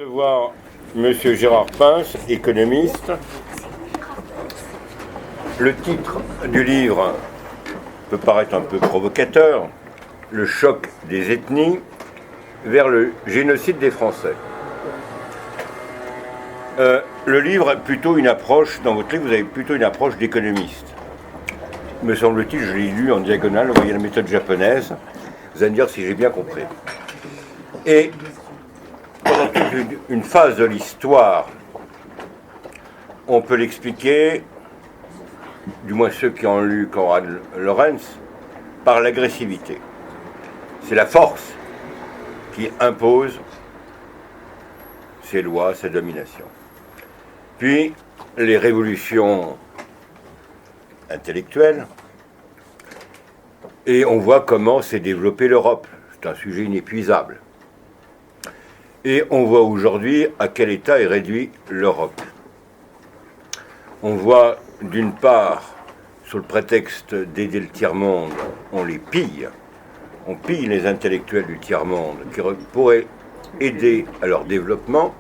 Recevoir Monsieur Gérard Pince, économiste. Le titre du livre peut paraître un peu provocateur, Le choc des ethnies vers le génocide des Français. Le livre a plutôt une approche, dans votre livre, vous avez plutôt une approche d'économiste. Me semble-t-il, je l'ai lu en diagonale, vous voyez la méthode japonaise. Vous allez me dire si j'ai bien compris. Et pendant toute une phase de l'histoire, on peut l'expliquer, du moins ceux qui ont lu Konrad Lorenz, par l'agressivité. C'est la force qui impose ses lois, sa domination. Puis, les révolutions intellectuelles, et on voit comment s'est développée l'Europe. C'est un sujet inépuisable. Et on voit aujourd'hui à quel état est réduite l'Europe. On voit d'une part, sous le prétexte d'aider le tiers-monde, on les pille. On pille les intellectuels du tiers-monde qui pourraient aider à leur développement.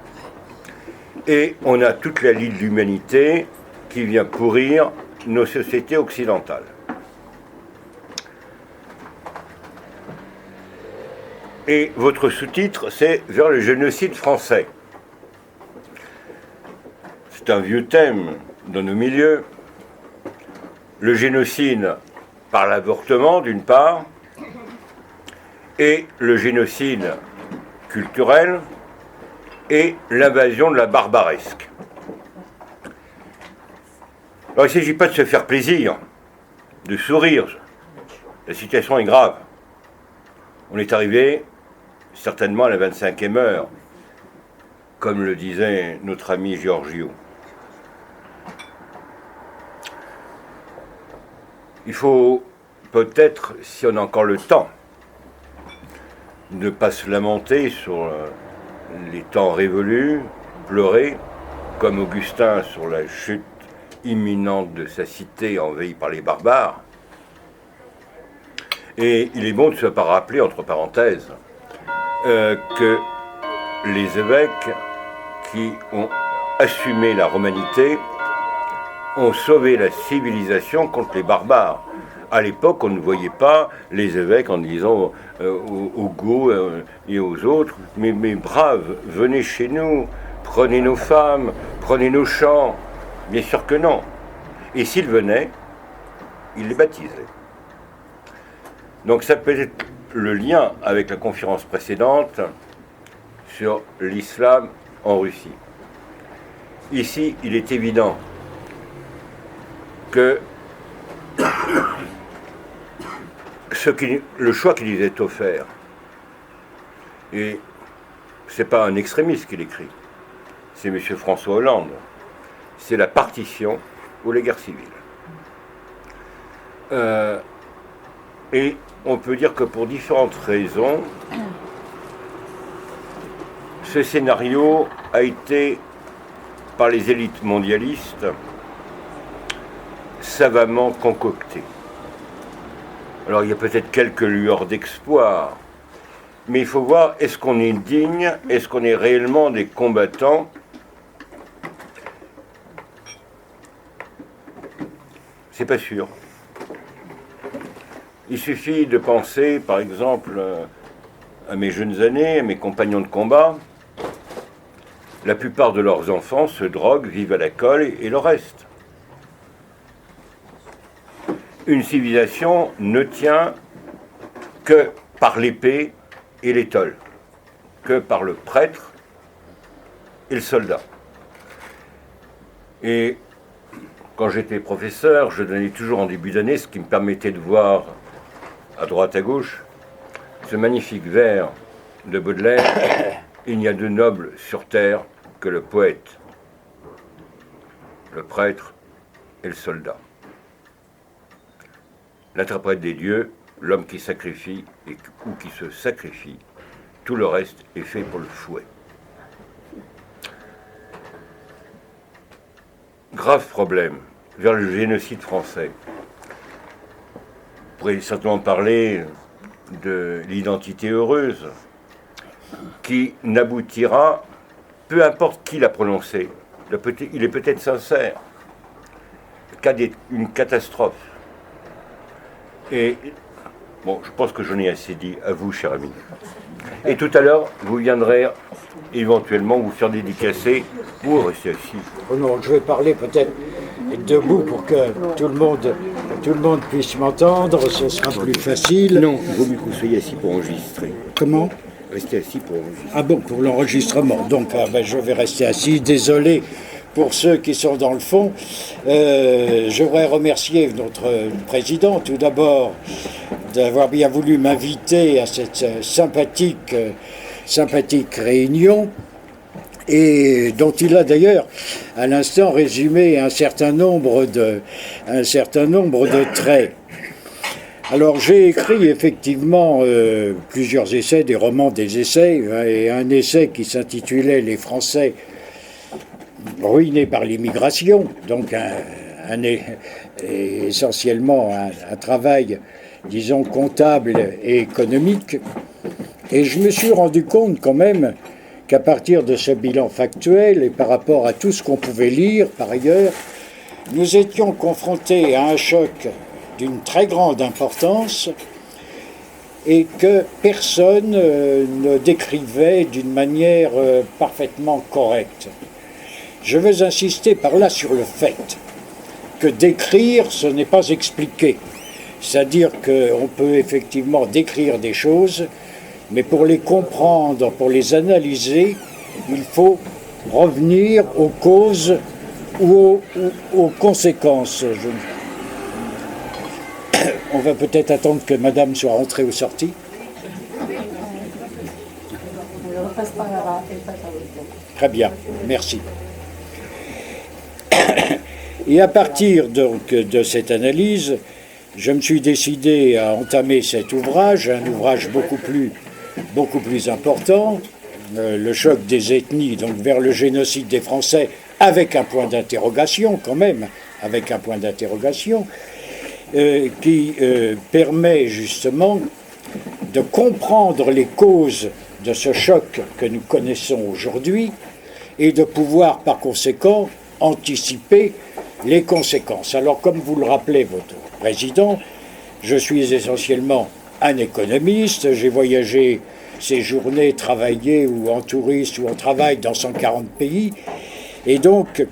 Et on a toute la Ligue de l'humanité qui vient pourrir nos sociétés occidentales. Et votre sous-titre, c'est « Vers le génocide français ». C'est un vieux thème dans nos milieux. Le génocide par l'avortement, d'une part, et le génocide culturel et l'invasion de la barbaresque. Alors, il ne s'agit pas de se faire plaisir, de sourire. La situation est grave. On est arrivé certainement à la 25e heure, comme le disait notre ami Giorgio. Il faut peut-être, si on a encore le temps, ne pas se lamenter sur les temps révolus, pleurer, comme Augustin sur la chute imminente de sa cité envahie par les barbares. Et il est bon de se rappeler, entre parenthèses, que les évêques qui ont assumé la romanité ont sauvé la civilisation contre les barbares. À l'époque, on ne voyait pas les évêques en disant aux Goths et aux autres, mais braves, venez chez nous, prenez nos femmes, prenez nos champs. Bien sûr que non. Et s'ils venaient, ils les baptisaient. Donc ça peut être le lien avec la conférence précédente sur l'islam en Russie. Ici, il est évident que le choix qui nous est offert, et ce n'est pas un extrémiste qui l'écrit, c'est M. François Hollande, c'est la partition ou les guerres civiles. Et on peut dire que pour différentes raisons, ce scénario a été, par les élites mondialistes, savamment concocté. Alors il y a peut-être quelques lueurs d'espoir, mais il faut voir, est-ce qu'on est digne, est-ce qu'on est réellement des combattants? C'est pas sûr. Il suffit de penser, par exemple, à mes jeunes années, à mes compagnons de combat. La plupart de leurs enfants se droguent, vivent à la colle et le reste. Une civilisation ne tient que par l'épée et l'étole, que par le prêtre et le soldat. Et quand j'étais professeur, je donnais toujours en début d'année ce qui me permettait de voir à droite à gauche ce magnifique vers de Baudelaire. Il n'y a de noble sur terre que le poète, le prêtre et le soldat. L'interprète des dieux, l'homme qui sacrifie ou qui se sacrifie, tout le reste est fait pour le fouet. Grave problème vers le génocide français. On pourrait certainement parler de l'identité heureuse qui n'aboutira peu importe qui l'a prononcé, il est peut-être sincère. Cas d'une catastrophe. Et bon, je pense que j'en ai assez dit à vous, cher ami. Et tout à l'heure, vous viendrez éventuellement vous faire dédicacer ou rester assis. Oh non, je vais parler peut-être debout pour que tout le monde puisse m'entendre, ce sera plus facile. Non, il vaut mieux que vous soyez assis pour enregistrer. Comment ? Restez assis pour enregistrer. Ah bon, pour l'enregistrement. Donc, je vais rester assis. Désolé pour ceux qui sont dans le fond. Je voudrais remercier notre président, tout d'abord, d'avoir bien voulu m'inviter à cette sympathique réunion, et dont il a d'ailleurs à l'instant résumé un certain nombre de traits. Alors j'ai écrit effectivement plusieurs essais, des romans, des essais, et un essai qui s'intitulait « Les Français ruinés par l'immigration », donc essentiellement un travail, disons, comptable et économique. Et je me suis rendu compte quand même qu'à partir de ce bilan factuel et par rapport à tout ce qu'on pouvait lire par ailleurs, nous étions confrontés à un choc d'une très grande importance et que personne ne décrivait d'une manière parfaitement correcte. Je veux insister par là sur le fait que décrire, ce n'est pas expliquer. C'est-à-dire qu'on peut effectivement décrire des choses, mais pour les comprendre, pour les analyser, il faut revenir aux causes ou aux conséquences. On va peut-être attendre que madame soit rentrée ou sortie. Très bien, merci. Et à partir donc de cette analyse, je me suis décidé à entamer cet ouvrage, un ouvrage beaucoup plus important, le choc des ethnies, donc vers le génocide des Français, avec un point d'interrogation quand même, avec un point d'interrogation, qui permet justement de comprendre les causes de ce choc que nous connaissons aujourd'hui et de pouvoir par conséquent anticiper les conséquences. Alors comme vous le rappelez, votre président, je suis essentiellement un économiste, j'ai voyagé, séjourné, travaillé ou en touriste ou en travail dans 140 pays, et donc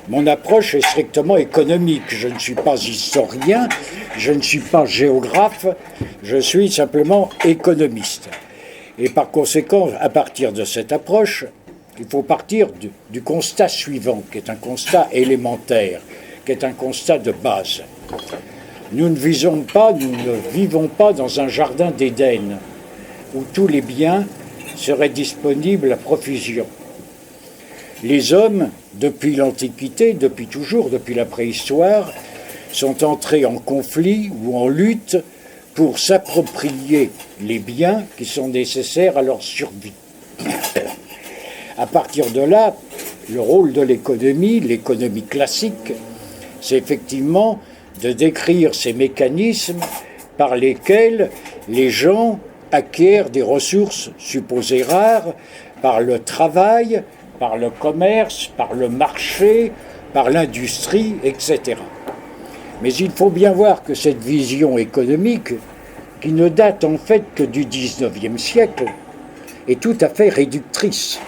mon approche est strictement économique. Je ne suis pas historien, je ne suis pas géographe, je suis simplement économiste. Et par conséquent, à partir de cette approche, il faut partir du constat suivant, qui est un constat élémentaire, qui est un constat de base. Nous ne vivons pas dans un jardin d'Éden, où tous les biens seraient disponibles à profusion. Les hommes, depuis l'Antiquité, depuis toujours, depuis la préhistoire, sont entrés en conflit ou en lutte pour s'approprier les biens qui sont nécessaires à leur survie. À partir de là, le rôle de l'économie classique, c'est effectivement de décrire ces mécanismes par lesquels les gens acquièrent des ressources supposées rares par le travail, par le commerce, par le marché, par l'industrie, etc. Mais il faut bien voir que cette vision économique, qui ne date en fait que du XIXe siècle, est tout à fait réductrice.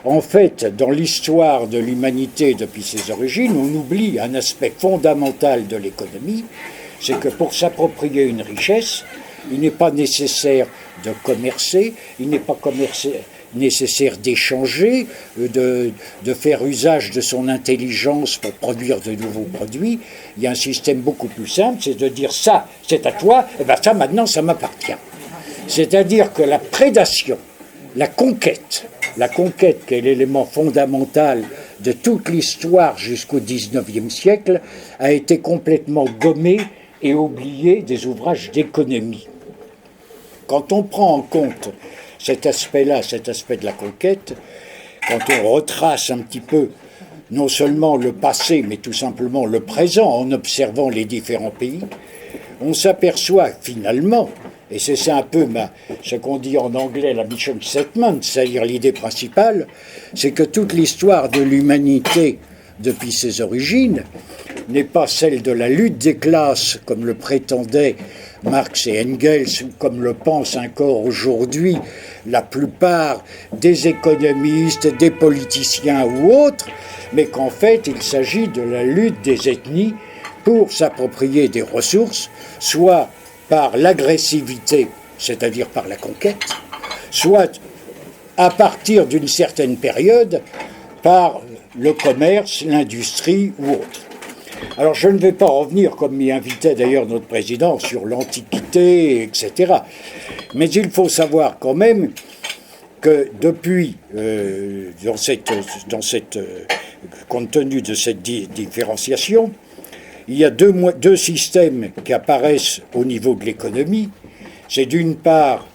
En fait, dans l'histoire de l'humanité depuis ses origines, on oublie un aspect fondamental de l'économie, c'est que pour s'approprier une richesse, il n'est pas nécessaire de commercer, il n'est pas nécessaire d'échanger, de faire usage de son intelligence pour produire de nouveaux produits. Il y a un système beaucoup plus simple, c'est de dire ça, c'est à toi, et bien ça maintenant, ça m'appartient. C'est-à-dire que la prédation, la conquête qui est l'élément fondamental de toute l'histoire jusqu'au XIXe siècle, a été complètement gommée et oubliée des ouvrages d'économie. Quand on prend en compte cet aspect-là, cet aspect de la conquête, quand on retrace un petit peu non seulement le passé, mais tout simplement le présent en observant les différents pays, on s'aperçoit finalement et c'est ça un peu ce qu'on dit en anglais la mission statement, c'est-à-dire l'idée principale, c'est que toute l'histoire de l'humanité depuis ses origines n'est pas celle de la lutte des classes comme le prétendaient Marx et Engels, ou comme le pensent encore aujourd'hui la plupart des économistes, des politiciens ou autres, mais qu'en fait il s'agit de la lutte des ethnies pour s'approprier des ressources, soit par l'agressivité, c'est-à-dire par la conquête, soit à partir d'une certaine période par le commerce, l'industrie ou autre. Alors je ne vais pas revenir, comme m'y invitait d'ailleurs notre président, sur l'Antiquité, etc. Mais il faut savoir quand même que depuis, compte tenu de cette différenciation, il y a deux systèmes qui apparaissent au niveau de l'économie. C'est d'une part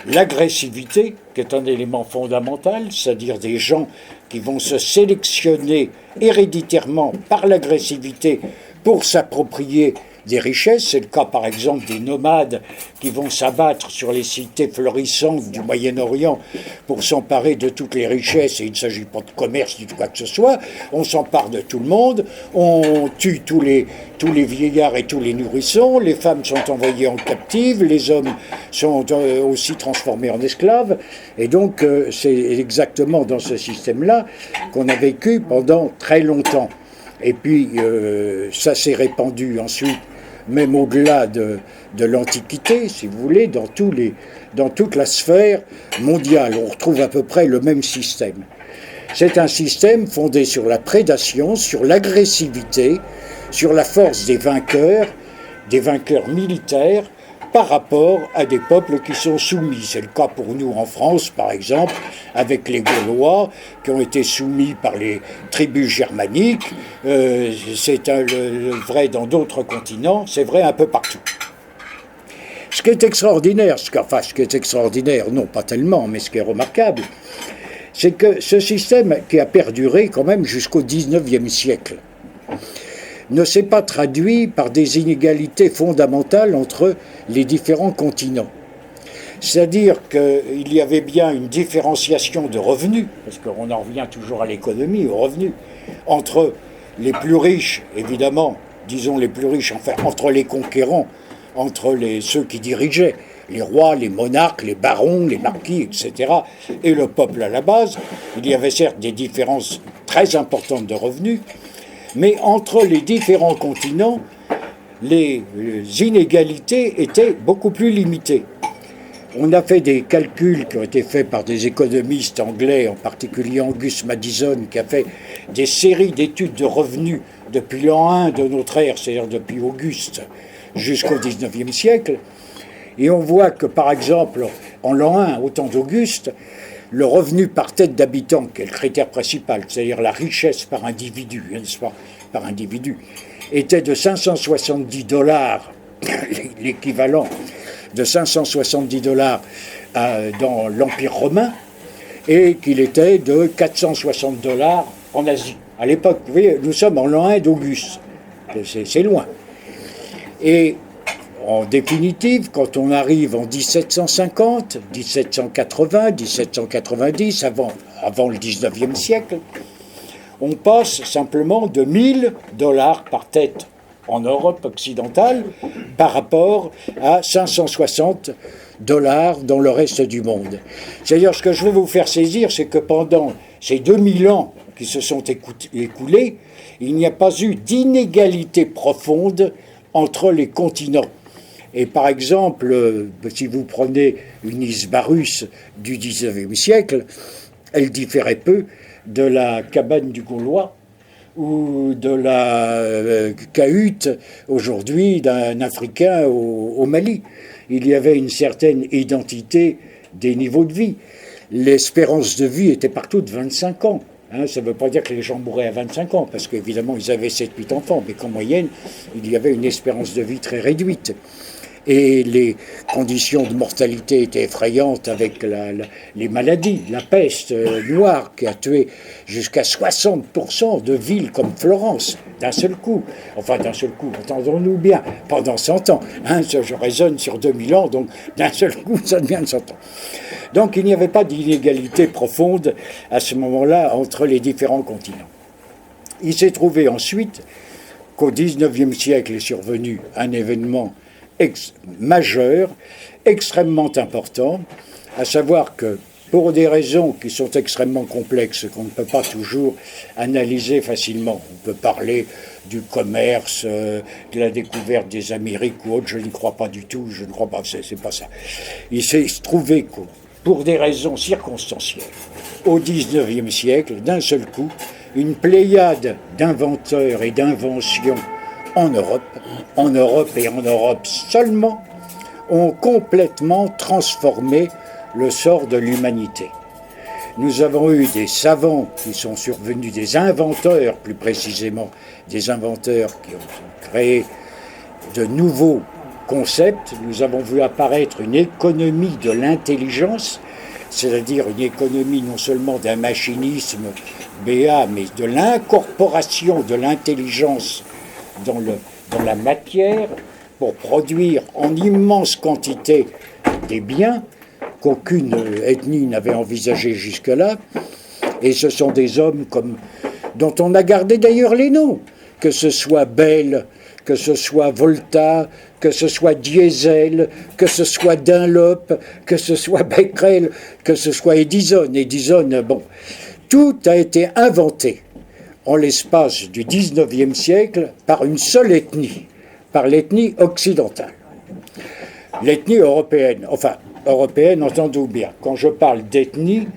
l'agressivité, qui est un élément fondamental, c'est-à-dire des gens qui vont se sélectionner héréditairement par l'agressivité pour s'approprier des richesses. C'est le cas par exemple des nomades qui vont s'abattre sur les cités florissantes du Moyen-Orient pour s'emparer de toutes les richesses, et il ne s'agit pas de commerce ni de quoi que ce soit. On s'empare de tout le monde, on tue tous les vieillards et tous les nourrissons, les femmes sont envoyées en captive, les hommes sont aussi transformés en esclaves, et donc c'est exactement dans ce système-là qu'on a vécu pendant très longtemps. Et puis ça s'est répandu ensuite, même au-delà de l'Antiquité, si vous voulez, dans toute la sphère mondiale. On retrouve à peu près le même système. C'est un système fondé sur la prédation, sur l'agressivité, sur la force des vainqueurs militaires, par rapport à des peuples qui sont soumis. C'est le cas pour nous en France, par exemple, avec les Gaulois, qui ont été soumis par les tribus germaniques. C'est vrai dans d'autres continents, c'est vrai un peu partout. Ce qui est extraordinaire, non pas tellement, mais ce qui est remarquable, c'est que ce système qui a perduré quand même jusqu'au XIXe siècle, ne s'est pas traduit par des inégalités fondamentales entre les différents continents. C'est-à-dire qu'il y avait bien une différenciation de revenus, parce qu'on en revient toujours à l'économie, aux revenus, entre les plus riches, évidemment, disons les plus riches, enfin, entre les conquérants, entre ceux qui dirigeaient, les rois, les monarques, les barons, les marquis, etc., et le peuple à la base. Il y avait certes des différences très importantes de revenus, mais entre les différents continents, les inégalités étaient beaucoup plus limitées. On a fait des calculs qui ont été faits par des économistes anglais, en particulier Angus Madison, qui a fait des séries d'études de revenus depuis l'an 1 de notre ère, c'est-à-dire depuis Auguste, jusqu'au XIXe siècle. Et on voit que, par exemple, en l'an 1, au temps d'Auguste, le revenu par tête d'habitant, qui est le critère principal, c'est-à-dire la richesse par individu, n'est-ce pas, par individu, était de $570, l'équivalent de $570 dans l'Empire romain, et qu'il était de $460 en Asie. À l'époque, vous voyez, nous sommes en l'an 1 d'Auguste, c'est loin. Et en définitive, quand on arrive en 1750, 1780, 1790, avant le 19e siècle, on passe simplement de $1000 par tête en Europe occidentale par rapport à $560 dans le reste du monde. C'est-à-dire, ce que je veux vous faire saisir, c'est que pendant ces 2000 ans qui se sont écoulés, il n'y a pas eu d'inégalité profonde entre les continents. Et par exemple, si vous prenez une Isbarus du XIXe siècle, elle différait peu de la cabane du Gaulois ou de la cahute aujourd'hui d'un Africain au Mali. Il y avait une certaine identité des niveaux de vie. L'espérance de vie était partout de 25 ans. Ça ne veut pas dire que les gens mouraient à 25 ans, parce qu'évidemment ils avaient 7-8 enfants, mais qu'en moyenne, il y avait une espérance de vie très réduite. Et les conditions de mortalité étaient effrayantes avec les maladies, la peste noire qui a tué jusqu'à 60% de villes comme Florence, d'un seul coup. Enfin, d'un seul coup, entendons-nous bien, pendant 100 ans. Hein, je raisonne sur 2000 ans, donc d'un seul coup, ça devient 100 ans. Donc il n'y avait pas d'inégalité profonde à ce moment-là entre les différents continents. Il s'est trouvé ensuite qu'au XIXe siècle est survenu un événement majeur, extrêmement important, à savoir que pour des raisons qui sont extrêmement complexes, qu'on ne peut pas toujours analyser facilement, on peut parler du commerce, de la découverte des Amériques ou autre, je n'y crois pas du tout, je ne crois pas, c'est pas ça. Il s'est trouvé que, pour des raisons circonstancielles, au XIXe siècle, d'un seul coup, une pléiade d'inventeurs et d'inventions en Europe et en Europe seulement, ont complètement transformé le sort de l'humanité. Nous avons eu des savants qui sont survenus, des inventeurs plus précisément, des inventeurs qui ont créé de nouveaux concepts. Nous avons vu apparaître une économie de l'intelligence, c'est-à-dire une économie non seulement d'un machinisme béat, mais de l'incorporation de l'intelligence dans la matière pour produire en immense quantité des biens qu'aucune ethnie n'avait envisagé jusque-là. Et ce sont des hommes dont on a gardé d'ailleurs les noms, que ce soit Bell, que ce soit Volta, que ce soit Diesel, que ce soit Dunlop, que ce soit Becquerel, que ce soit Edison. Edison, bon, tout a été inventé en l'espace du XIXe siècle par une seule ethnie, par l'ethnie occidentale. L'ethnie européenne, enfin, européenne, entendons bien. Quand je parle d'ethnie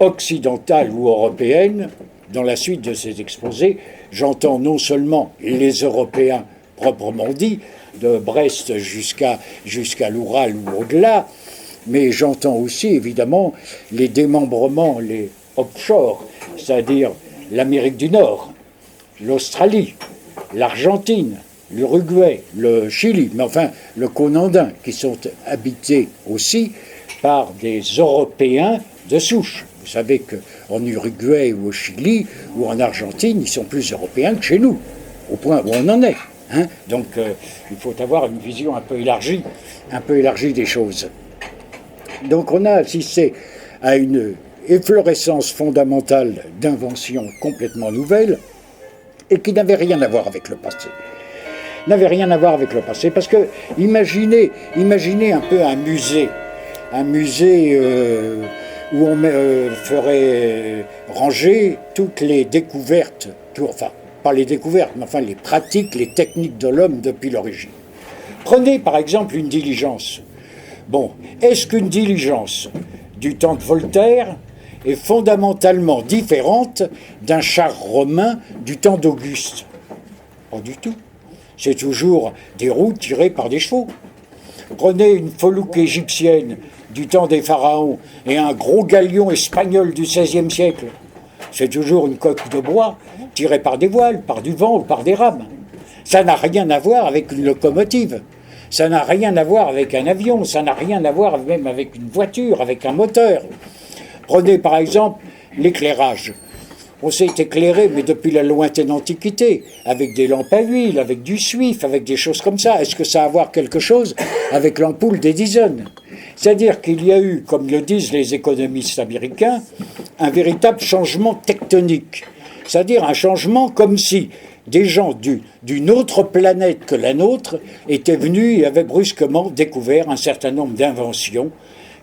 occidentale ou européenne, dans la suite de ces exposés, j'entends non seulement les Européens proprement dit, de Brest jusqu'à l'Oural ou au-delà, mais j'entends aussi évidemment les démembrements, les offshore, c'est-à-dire l'Amérique du Nord, l'Australie, l'Argentine, l'Uruguay, le Chili, mais enfin le cône andin, qui sont habités aussi par des Européens de souche. Vous savez qu'en Uruguay ou au Chili ou en Argentine, ils sont plus européens que chez nous, au point où on en est. Hein. Donc il faut avoir une vision un peu élargie des choses. Donc on a assisté à une efflorescence fondamentale d'inventions complètement nouvelles et qui n'avaient rien à voir avec le passé. Parce que imaginez un peu un musée où on ferait ranger toutes les découvertes, enfin pas les découvertes, mais enfin les pratiques, les techniques de l'homme depuis l'origine. Prenez par exemple une diligence. Bon, est-ce qu'une diligence du temps de Voltaire est fondamentalement différente d'un char romain du temps d'Auguste? Pas du tout. C'est toujours des roues tirées par des chevaux. Prenez une felouque égyptienne du temps des pharaons et un gros galion espagnol du XVIe siècle. C'est toujours une coque de bois tirée par des voiles, par du vent ou par des rames. Ça n'a rien à voir avec une locomotive. Ça n'a rien à voir avec un avion. Ça n'a rien à voir même avec une voiture, avec un moteur. Prenez par exemple l'éclairage. On s'est éclairé, mais depuis la lointaine Antiquité, avec des lampes à huile, avec du suif, avec des choses comme ça. Est-ce que ça a à voir quelque chose avec l'ampoule d'Edison? C'est-à-dire qu'il y a eu, comme le disent les économistes américains, un véritable changement tectonique. C'est-à-dire un changement comme si des gens d'une autre planète que la nôtre étaient venus et avaient brusquement découvert un certain nombre d'inventions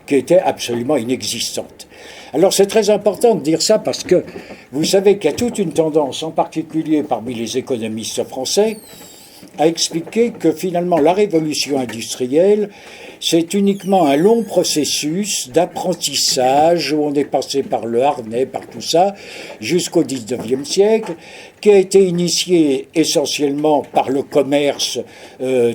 qui étaient absolument inexistantes. Alors c'est très important de dire ça parce que vous savez qu'il y a toute une tendance, en particulier parmi les économistes français, à expliquer que finalement la révolution industrielle, c'est uniquement un long processus d'apprentissage où on est passé par le harnais, par tout ça, jusqu'au XIXe siècle, qui a été initié essentiellement par le commerce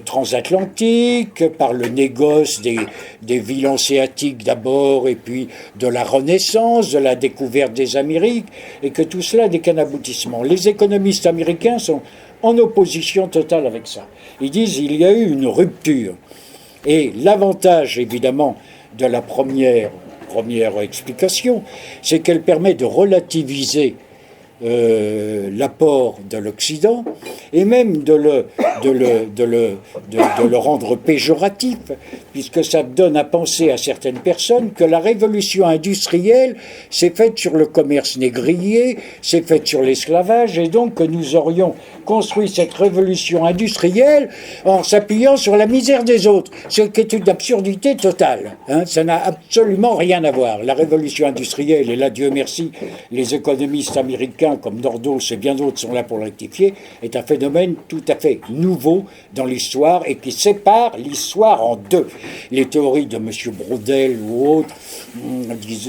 transatlantique, par le négoce des villes hanséatiques d'abord, et puis de la Renaissance, de la découverte des Amériques, et que tout cela n'est qu'un aboutissement. Les économistes américains sont en opposition totale avec ça. Ils disent qu'il y a eu une rupture Et l'avantage, évidemment, de la première explication, c'est qu'elle permet de relativiser l'apport de l'Occident et même de le rendre péjoratif, puisque ça donne à penser à certaines personnes que la révolution industrielle s'est faite sur le commerce négrier, s'est faite sur l'esclavage, et donc que nous aurions construit cette révolution industrielle en s'appuyant sur la misère des autres, ce qui est une absurdité totale. Ça n'a absolument rien à voir. La révolution industrielle, et là, Dieu merci, les économistes américains comme Nordos et bien d'autres sont là pour le rectifier, est un phénomène tout à fait nouveau dans l'histoire et qui sépare l'histoire en deux. Les théories de M. Braudel ou autres,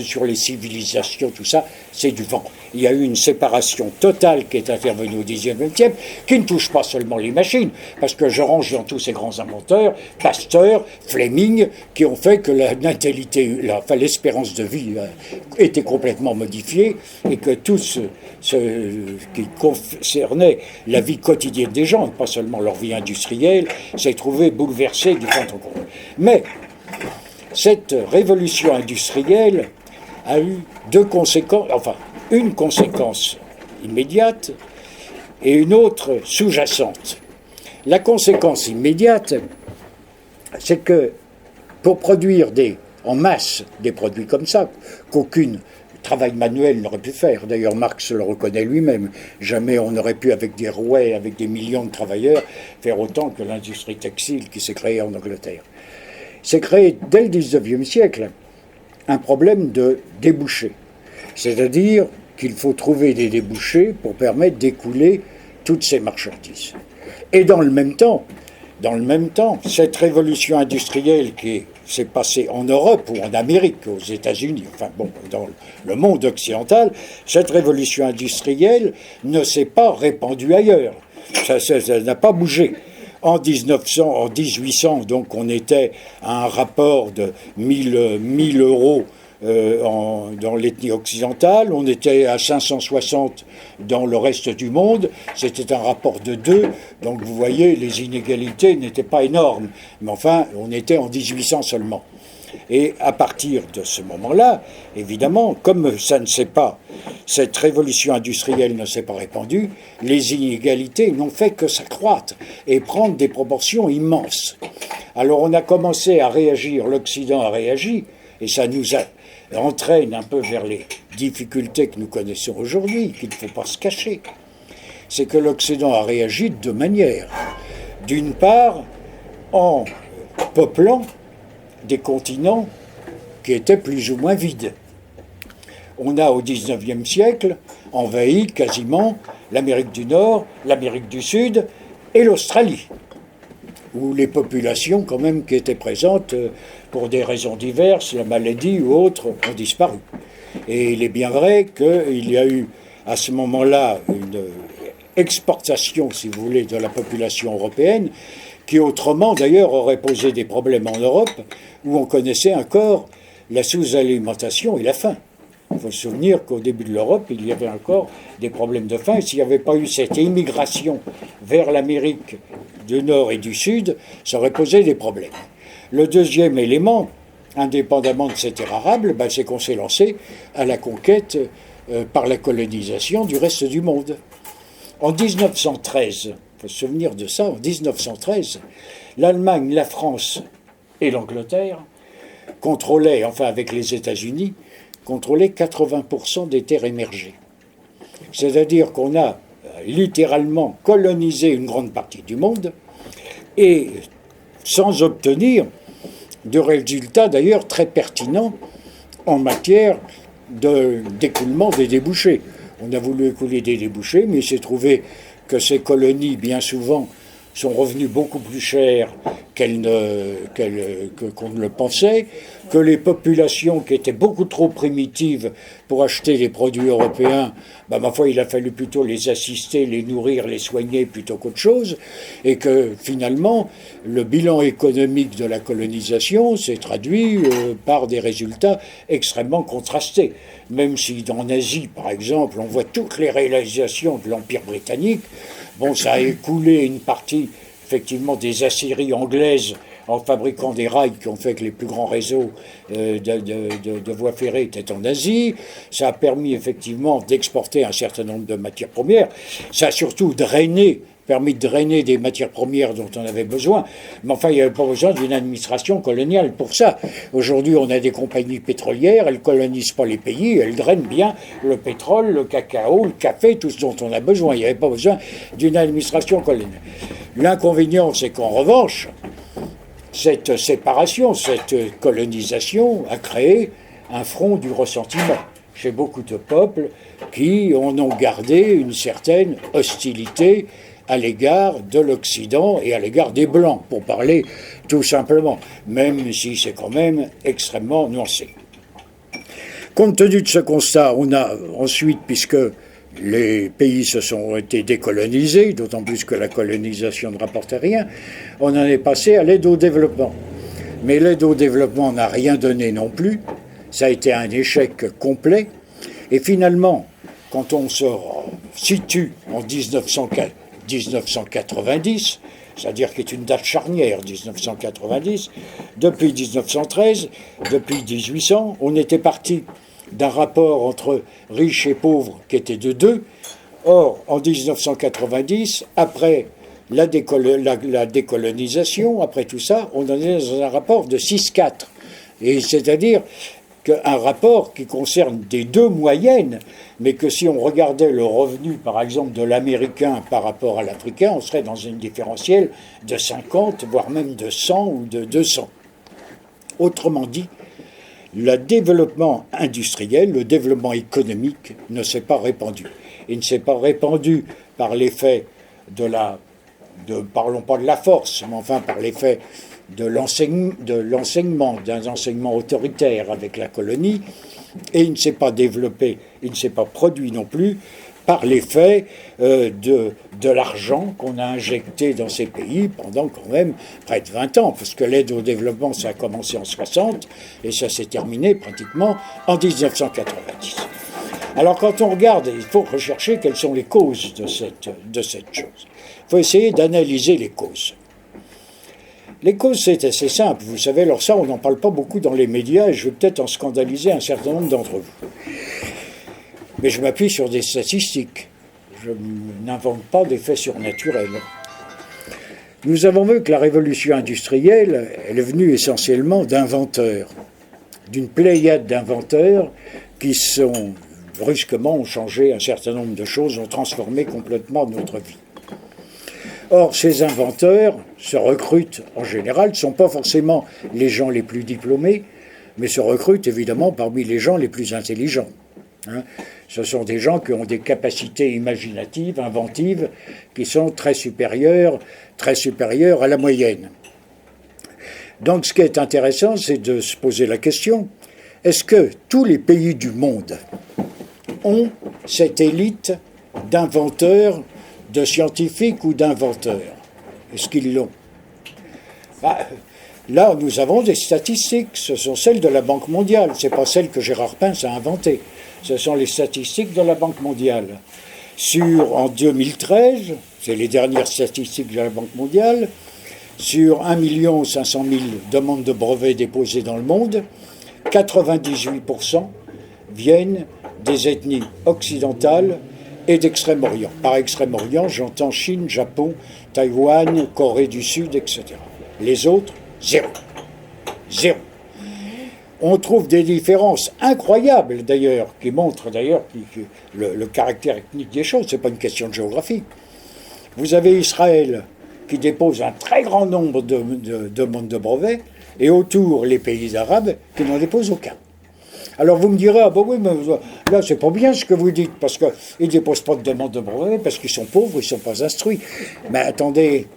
sur les civilisations, tout ça, c'est du vent. Il y a eu une séparation totale qui est intervenue au XIXe siècle, qui ne touche pas seulement les machines, parce que je range dans tous ces grands inventeurs, Pasteur, Fleming, qui ont fait que la natalité, l'espérance de vie était complètement modifiée, et que tout ce qui concernait la vie quotidienne des gens, pas seulement leur vie industrielle, s'est trouvé bouleversé du fond au comble. Mais cette révolution industrielle a eu deux conséquences, enfin, une conséquence immédiate et une autre sous-jacente. La conséquence immédiate, c'est que pour produire en masse des produits comme ça, qu'aucune travail manuel n'aurait pu faire, d'ailleurs Marx le reconnaît lui-même, jamais on n'aurait pu avec des rouets, avec des millions de travailleurs, faire autant que l'industrie textile qui s'est créée en Angleterre. C'est créé dès le XIXe siècle un problème de débouchés. C'est-à-dire qu'il faut trouver des débouchés pour permettre d'écouler toutes ces marchandises. Et dans le même temps, cette révolution industrielle qui s'est passée en Europe ou en Amérique, aux États-Unis, enfin bon, dans le monde occidental, cette révolution industrielle ne s'est pas répandue ailleurs. Ça n'a pas bougé. En 1800, donc, on était à un rapport de 1000 euros dans l'ethnie occidentale, on était à 560 dans le reste du monde, c'était un rapport de 2, donc vous voyez, les inégalités n'étaient pas énormes, mais enfin, on était en 1800 seulement. Et à partir de ce moment-là, évidemment, comme ça ne s'est pas, cette révolution industrielle ne s'est pas répandue, les inégalités n'ont fait que s'accroître et prendre des proportions immenses. Alors on a commencé à réagir, l'Occident a réagi, et ça nous entraîne un peu vers les difficultés que nous connaissons aujourd'hui, qu'il ne faut pas se cacher. C'est que l'Occident a réagi de deux manières. D'une part, en peuplant des continents qui étaient plus ou moins vides. On a au XIXe siècle envahi quasiment l'Amérique du Nord, l'Amérique du Sud et l'Australie, où les populations quand même qui étaient présentes pour des raisons diverses, la maladie ou autres, ont disparu. Et il est bien vrai qu'il y a eu à ce moment-là une exportation, si vous voulez, de la population européenne, qui autrement d'ailleurs aurait posé des problèmes en Europe, où on connaissait encore la sous-alimentation et la faim. Il faut se souvenir qu'au début de l'Europe, il y avait encore des problèmes de faim, et s'il n'y avait pas eu cette immigration vers l'Amérique du Nord et du Sud, ça aurait posé des problèmes. Le deuxième élément, indépendamment de cette ère arabe, c'est qu'on s'est lancé à la conquête par la colonisation du reste du monde. En 1913, il faut se souvenir de ça, en 1913, l'Allemagne, la France et l'Angleterre contrôlaient, enfin avec les États-Unis, contrôlaient 80% des terres émergées. C'est-à-dire qu'on a littéralement colonisé une grande partie du monde et sans obtenir de résultats d'ailleurs très pertinents en matière d'écoulement des débouchés. On a voulu écouler des débouchés, mais il s'est trouvé que ces colonies, bien souvent, sont revenues beaucoup plus chères qu'on ne le pensait, que les populations qui étaient beaucoup trop primitives pour acheter les produits européens, ma foi, il a fallu plutôt les assister, les nourrir, les soigner plutôt qu'autre chose, et que finalement, le bilan économique de la colonisation s'est traduit par des résultats extrêmement contrastés. Même si en Asie, par exemple, on voit toutes les réalisations de l'Empire britannique, ça a écoulé une partie, effectivement, des aciéries anglaises en fabriquant des rails qui ont fait que les plus grands réseaux de voies ferrées étaient en Asie. Ça a permis effectivement d'exporter un certain nombre de matières premières. Ça a surtout permis de drainer des matières premières dont on avait besoin. Mais enfin, il n'y avait pas besoin d'une administration coloniale pour ça. Aujourd'hui, on a des compagnies pétrolières, elles ne colonisent pas les pays, elles drainent bien le pétrole, le cacao, le café, tout ce dont on a besoin. Il n'y avait pas besoin d'une administration coloniale. L'inconvénient, c'est qu'en revanche, cette séparation, cette colonisation a créé un front du ressentiment chez beaucoup de peuples qui en ont gardé une certaine hostilité à l'égard de l'Occident et à l'égard des Blancs, pour parler tout simplement, même si c'est quand même extrêmement nuancé. Compte tenu de ce constat, on a ensuite, puisque les pays ont été décolonisés, d'autant plus que la colonisation ne rapportait rien, on en est passé à l'aide au développement. Mais l'aide au développement n'a rien donné non plus, ça a été un échec complet, et finalement, quand on se situe en 1990, c'est-à-dire qui est une date charnière, 1990, depuis 1913, depuis 1800, on était parti d'un rapport entre riches et pauvres qui était de 2. Or, en 1990, après la décolonisation, après tout ça, on en est dans un rapport de 6-4. Et c'est-à-dire qu'un rapport qui concerne des 2 moyennes, mais que si on regardait le revenu, par exemple, de l'Américain par rapport à l'Africain, on serait dans une différentielle de 50, voire même de 100 ou de 200. Autrement dit, le développement industriel, le développement économique ne s'est pas répandu. Il ne s'est pas répandu par l'effet parlons pas de la force, mais enfin par l'effet de l'enseignement, d'un enseignement autoritaire avec la colonie, et il ne s'est pas développé, il ne s'est pas produit non plus par l'effet de l'argent qu'on a injecté dans ces pays pendant quand même près de 20 ans, parce que l'aide au développement, ça a commencé en 60 et ça s'est terminé pratiquement en 1990. Alors quand on regarde, il faut rechercher quelles sont les causes de cette chose. Il faut essayer d'analyser les causes. Les causes, c'est assez simple, vous savez, alors ça, on n'en parle pas beaucoup dans les médias, et je vais peut-être en scandaliser un certain nombre d'entre vous. Mais je m'appuie sur des statistiques. Je n'invente pas des faits surnaturels. Nous avons vu que la révolution industrielle, elle est venue essentiellement d'inventeurs, d'une pléiade d'inventeurs qui brusquement ont changé un certain nombre de choses, ont transformé complètement notre vie. Or, ces inventeurs se recrutent en général, ne sont pas forcément les gens les plus diplômés, mais se recrutent évidemment parmi les gens les plus intelligents. Ce sont des gens qui ont des capacités imaginatives, inventives, qui sont très supérieures à la moyenne. Donc ce qui est intéressant, c'est de se poser la question, est-ce que tous les pays du monde ont cette élite d'inventeurs, de scientifiques ou d'inventeurs? Est-ce qu'ils l'ont? Là, nous avons des statistiques. Ce sont celles de la Banque mondiale. Ce n'est pas celles que Gérard Pince a inventées. Ce sont les statistiques de la Banque mondiale. En 2013, c'est les dernières statistiques de la Banque mondiale, sur 1 500 000 demandes de brevets déposées dans le monde, 98% viennent des ethnies occidentales et d'Extrême-Orient. Par Extrême-Orient, j'entends Chine, Japon, Taïwan, Corée du Sud, etc. Les autres, zéro. On trouve des différences incroyables d'ailleurs, qui montrent d'ailleurs le caractère ethnique des choses. Ce n'est pas une question de géographie. Vous avez Israël qui dépose un très grand nombre de demandes de brevets, et autour les pays arabes qui n'en déposent aucun. Alors vous me direz, ah ben oui, mais là c'est pas bien ce que vous dites, parce qu'ils ne déposent pas de demande de brevet, parce qu'ils sont pauvres, ils ne sont pas instruits. Mais attendez,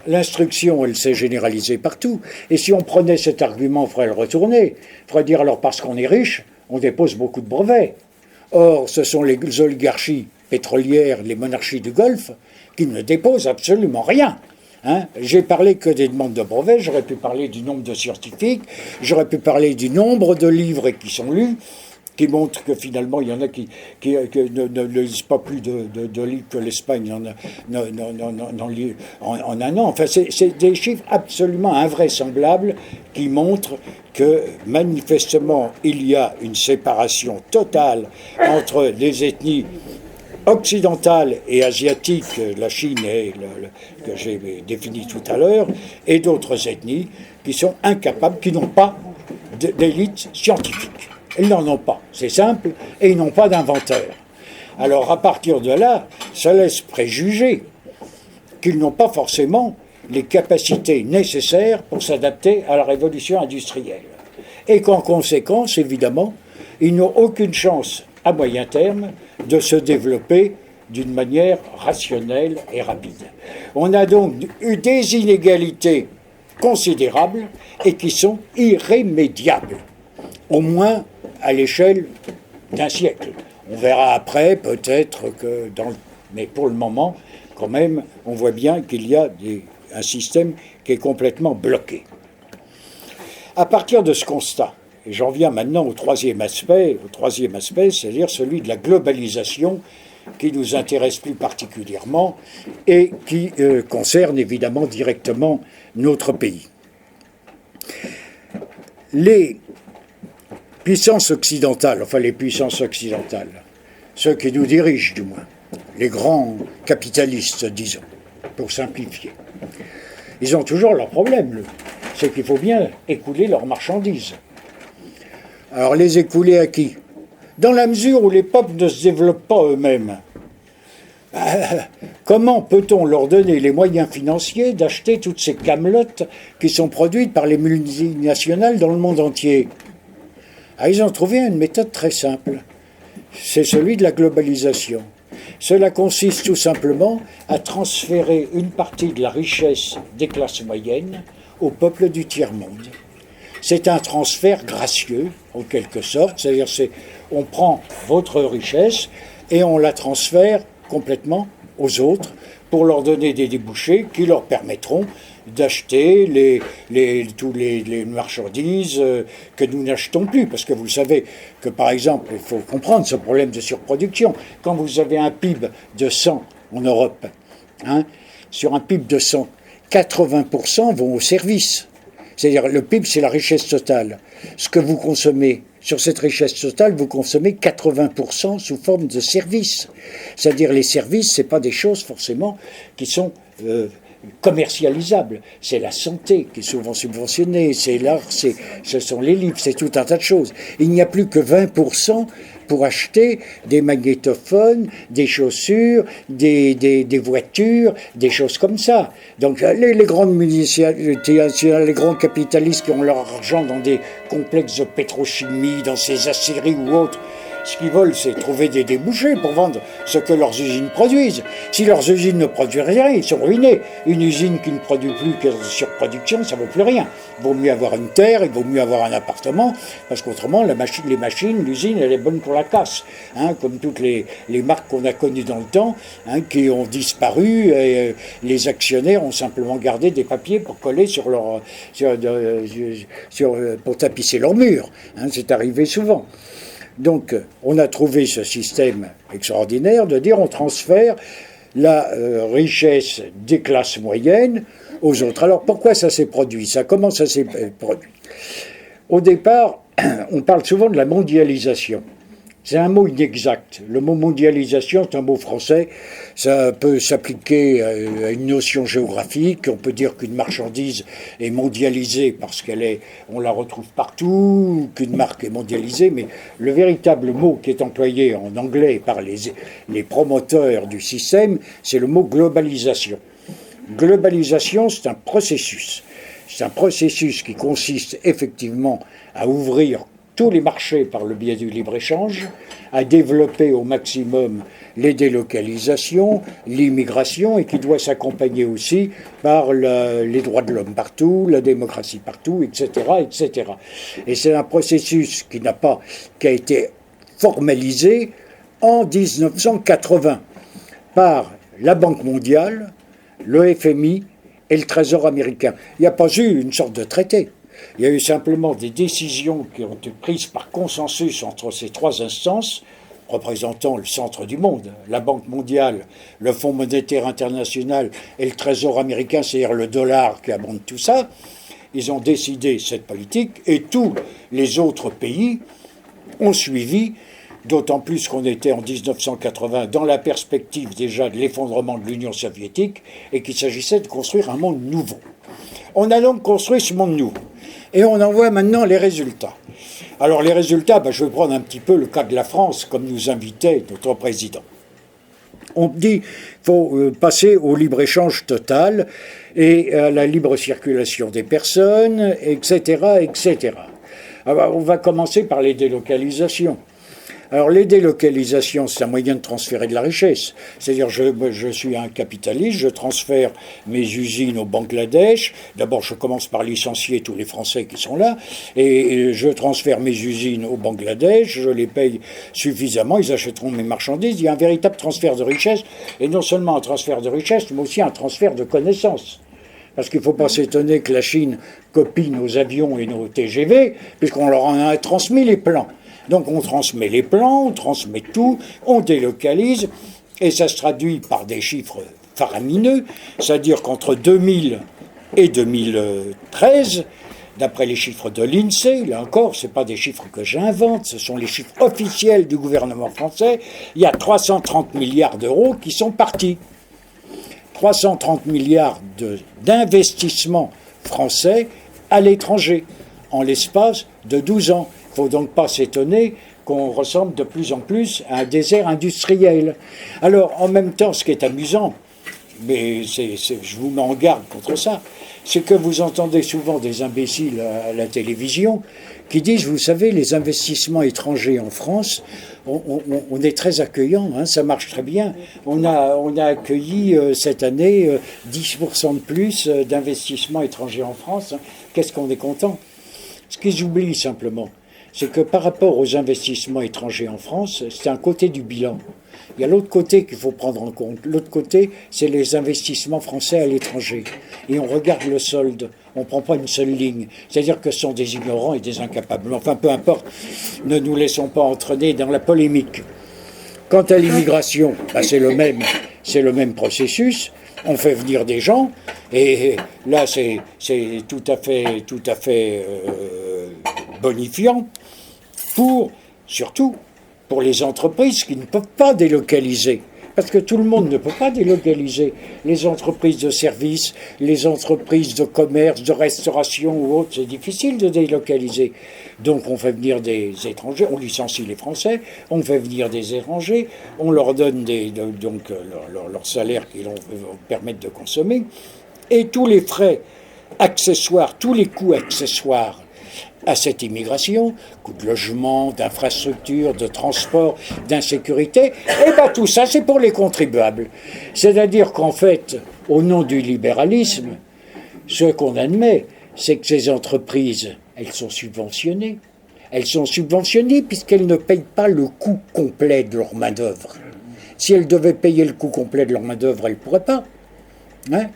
l'instruction, elle s'est généralisée partout. Et si on prenait cet argument, il faudrait le retourner. Il faudrait dire, alors parce qu'on est riche, on dépose beaucoup de brevets. Or, ce sont les oligarchies pétrolières, les monarchies du Golfe, qui ne déposent absolument rien. J'ai parlé que des demandes de brevets, j'aurais pu parler du nombre de scientifiques, j'aurais pu parler du nombre de livres qui sont lus, qui montrent que finalement, il y en a qui ne lisent pas plus de livres que l'Espagne en un an. Enfin, c'est des chiffres absolument invraisemblables qui montrent que manifestement, il y a une séparation totale entre les ethnies occidentale et asiatique, la Chine que j'ai défini tout à l'heure, et d'autres ethnies qui sont incapables, qui n'ont pas d'élite scientifique. Ils n'en ont pas, c'est simple, et ils n'ont pas d'inventaire. Alors à partir de là, ça laisse préjuger qu'ils n'ont pas forcément les capacités nécessaires pour s'adapter à la révolution industrielle. Et qu'en conséquence, évidemment, ils n'ont aucune chance à moyen terme de se développer d'une manière rationnelle et rapide. On a donc eu des inégalités considérables et qui sont irrémédiables, au moins à l'échelle d'un siècle. On verra après, peut-être que mais pour le moment, quand même, on voit bien qu'il y a un système qui est complètement bloqué. À partir de ce constat, et j'en viens maintenant au troisième aspect, c'est-à-dire celui de la globalisation qui nous intéresse plus particulièrement et qui concerne évidemment directement notre pays. Les puissances occidentales, ceux qui nous dirigent du moins, les grands capitalistes, disons, pour simplifier, ils ont toujours leur problème, c'est qu'il faut bien écouler leurs marchandises. Alors les écouler à qui? Dans la mesure où les peuples ne se développent pas eux-mêmes, comment peut-on leur donner les moyens financiers d'acheter toutes ces camelotes qui sont produites par les multinationales dans le monde entier? Ils ont trouvé une méthode très simple, c'est celui de la globalisation. Cela consiste tout simplement à transférer une partie de la richesse des classes moyennes au peuple du tiers-monde. C'est un transfert gracieux, en quelque sorte, c'est-à-dire on prend votre richesse et on la transfère complètement aux autres pour leur donner des débouchés qui leur permettront d'acheter toutes les marchandises que nous n'achetons plus. Parce que vous savez que, par exemple, il faut comprendre ce problème de surproduction. Quand vous avez un PIB de 100 en Europe, sur un PIB de 100, 80% vont au service. C'est-à-dire le PIB, c'est la richesse totale. Ce que vous consommez, sur cette richesse totale, vous consommez 80% sous forme de services. C'est-à-dire les services, ce n'est pas des choses forcément qui sont commercialisables. C'est la santé qui est souvent subventionnée, c'est l'art, ce sont les livres, c'est tout un tas de choses. Il n'y a plus que 20% pour acheter des magnétophones, des chaussures, des voitures, des choses comme ça. Donc les grandes multinationales, les grands capitalistes qui ont leur argent dans des complexes de pétrochimie, dans ces aciéries ou autres, ce qu'ils veulent, c'est trouver des débouchés pour vendre ce que leurs usines produisent. Si leurs usines ne produisent rien, ils sont ruinés. Une usine qui ne produit plus que surproduction, ça ne vaut plus rien. Il vaut mieux avoir une terre, il vaut mieux avoir un appartement, parce qu'autrement, les machines, l'usine, elle est bonne pour la casse. Comme toutes les marques qu'on a connues dans le temps, qui ont disparu, et les actionnaires ont simplement gardé des papiers pour coller pour tapisser leurs murs. C'est arrivé souvent. Donc, on a trouvé ce système extraordinaire de dire on transfère la richesse des classes moyennes aux autres. Alors, pourquoi ça s'est produit? Comment ça s'est produit? Au départ, on parle souvent de la mondialisation. C'est un mot inexact. Le mot mondialisation, c'est un mot français. Ça peut s'appliquer à une notion géographique. On peut dire qu'une marchandise est mondialisée parce on la retrouve partout, qu'une marque est mondialisée. Mais le véritable mot qui est employé en anglais par les promoteurs du système, c'est le mot globalisation. Globalisation, c'est un processus. C'est un processus qui consiste effectivement à ouvrir tous les marchés par le biais du libre-échange, à développer au maximum les délocalisations, l'immigration, et qui doit s'accompagner aussi par les droits de l'homme partout, la démocratie partout, etc., etc. Et c'est un processus qui a été formalisé en 1980 par la Banque mondiale, le FMI et le Trésor américain. Il n'y a pas eu une sorte de traité. Il y a eu simplement des décisions qui ont été prises par consensus entre ces trois instances, représentant le centre du monde, la Banque mondiale, le Fonds monétaire international et le Trésor américain, c'est-à-dire le dollar qui abonde tout ça. Ils ont décidé cette politique et tous les autres pays ont suivi, d'autant plus qu'on était en 1980 dans la perspective déjà de l'effondrement de l'Union soviétique et qu'il s'agissait de construire un monde nouveau. On a donc construit ce monde nouveau et on en voit maintenant les résultats. Alors les résultats, je vais prendre un petit peu le cas de la France, comme nous invitait notre président. On dit qu'il faut passer au libre-échange total et à la libre circulation des personnes, etc., etc. Alors, on va commencer par les délocalisations. Alors les délocalisations, c'est un moyen de transférer de la richesse. C'est-à-dire, je suis un capitaliste, je transfère mes usines au Bangladesh. D'abord, je commence par licencier tous les Français qui sont là, et je transfère mes usines au Bangladesh, je les paye suffisamment, ils achèteront mes marchandises. Il y a un véritable transfert de richesse, et non seulement un transfert de richesse, mais aussi un transfert de connaissances. Parce qu'il ne faut pas s'étonner que la Chine copie nos avions et nos TGV, puisqu'on leur en a transmis les plans. Donc on transmet les plans, on transmet tout, on délocalise, et ça se traduit par des chiffres faramineux, c'est-à-dire qu'entre 2000 et 2013, d'après les chiffres de l'INSEE, là encore, ce n'est pas des chiffres que j'invente, ce sont les chiffres officiels du gouvernement français, il y a 330 milliards d'euros qui sont partis. 330 milliards d'investissements français à l'étranger, en l'espace de 12 ans. Il ne faut donc pas s'étonner qu'on ressemble de plus en plus à un désert industriel. Alors, en même temps, ce qui est amusant, mais je vous mets en garde contre ça, c'est que vous entendez souvent des imbéciles à la télévision qui disent, vous savez, les investissements étrangers en France, on est très accueillant, hein, ça marche très bien. On a accueilli cette année 10% de plus d'investissements étrangers en France. Hein. Qu'est-ce qu'on est content. Ce qu'ils oublient simplement, c'est que par rapport aux investissements étrangers en France, c'est un côté du bilan. Il y a l'autre côté qu'il faut prendre en compte. L'autre côté, c'est les investissements français à l'étranger. Et on regarde le solde. On ne prend pas une seule ligne. C'est-à-dire que ce sont des ignorants et des incapables. Enfin, peu importe. Ne nous laissons pas entraîner dans la polémique. Quant à l'immigration, c'est le même processus. On fait venir des gens. Et là, c'est tout à fait bonifiant surtout pour les entreprises qui ne peuvent pas délocaliser. Parce que tout le monde ne peut pas délocaliser. Les entreprises de services, les entreprises de commerce, de restauration ou autres, c'est difficile de délocaliser. Donc on fait venir des étrangers, on licencie les Français, on fait venir des étrangers, on leur donne leur salaire qui leur permettent de consommer. Et tous les frais accessoires, tous les coûts accessoires à cette immigration, coûts de logement, d'infrastructure, de transport, d'insécurité, et tout ça c'est pour les contribuables. C'est-à-dire qu'en fait, au nom du libéralisme, ce qu'on admet, c'est que ces entreprises, elles sont subventionnées. Elles sont subventionnées puisqu'elles ne payent pas le coût complet de leur main-d'œuvre. Si elles devaient payer le coût complet de leur main-d'œuvre, elles ne pourraient pas. Hein?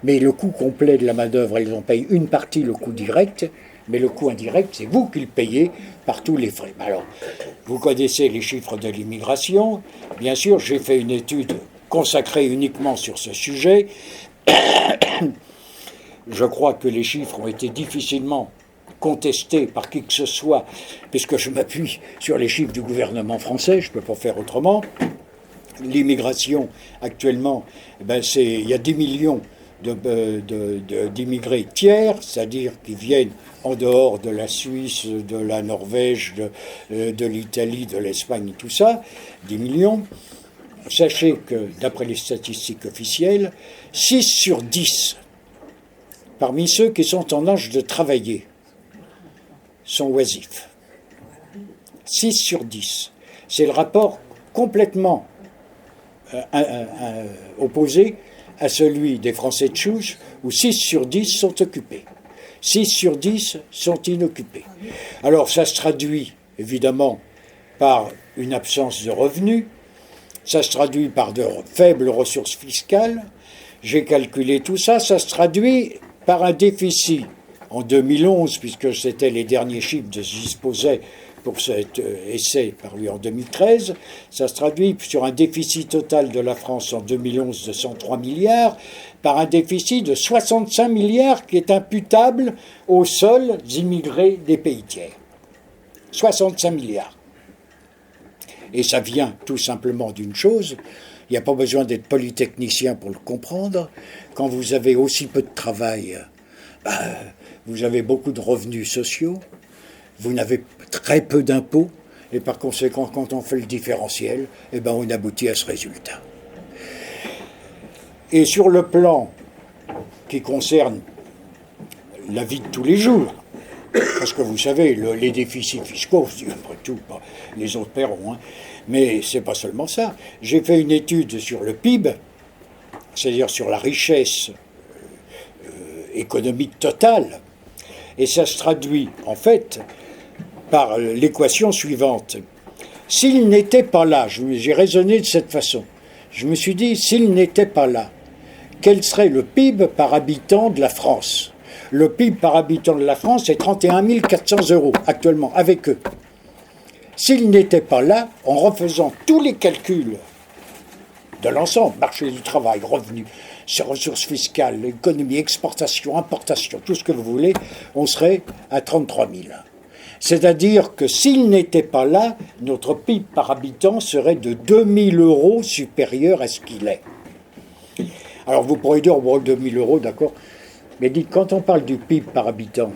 Mais le coût complet de la main-d'œuvre, elles en payent une partie, le coût direct. Mais le coût indirect, c'est vous qui le payez par tous les frais. Alors, vous connaissez les chiffres de l'immigration. Bien sûr, j'ai fait une étude consacrée uniquement sur ce sujet. Je crois que les chiffres ont été difficilement contestés par qui que ce soit, puisque je m'appuie sur les chiffres du gouvernement français, je ne peux pas faire autrement. L'immigration, actuellement, il y a 10 millions d'immigrés tiers, c'est-à-dire qui viennent en dehors de la Suisse, de la Norvège, de l'Italie, de l'Espagne, tout ça, 10 millions. Sachez que, d'après les statistiques officielles, 6 sur 10, parmi ceux qui sont en âge de travailler, sont oisifs. 6 sur 10. C'est le rapport complètement opposé à celui des Français de souche, où 6 sur 10 sont occupés. 6 sur 10 sont inoccupés. Alors ça se traduit évidemment par une absence de revenus, ça se traduit par de faibles ressources fiscales, j'ai calculé tout ça, ça se traduit par un déficit en 2011, puisque c'était les derniers chiffres dont je disposais pour cet essai paru en 2013, ça se traduit sur un déficit total de la France en 2011 de 103 milliards, par un déficit de 65 milliards qui est imputable aux seuls immigrés des pays tiers. 65 milliards. Et ça vient tout simplement d'une chose, il n'y a pas besoin d'être polytechnicien pour le comprendre, quand vous avez aussi peu de travail, vous avez beaucoup de revenus sociaux, vous n'avez très peu d'impôts, et par conséquent, quand on fait le différentiel, on aboutit à ce résultat. Et sur le plan qui concerne la vie de tous les jours, parce que vous savez, les déficits fiscaux, après tout, les autres paieront, mais c'est pas seulement ça. J'ai fait une étude sur le PIB, c'est-à-dire sur la richesse économique totale, et ça se traduit en fait par l'équation suivante. S'il n'était pas là, j'ai raisonné de cette façon, je me suis dit, s'il n'était pas là, quel serait le PIB par habitant de la France ? Le PIB par habitant de la France est 31 400 € actuellement, avec eux. S'il n'était pas là, en refaisant tous les calculs de l'ensemble, marché du travail, revenus, ressources fiscales, économie, exportation, importation, tout ce que vous voulez, on serait à 33 000. C'est-à-dire que s'il n'était pas là, notre PIB par habitant serait de 2 000 € supérieur à ce qu'il est. Alors vous pourrez dire, bon, 2 000 €, d'accord, mais dites, quand on parle du PIB par habitant,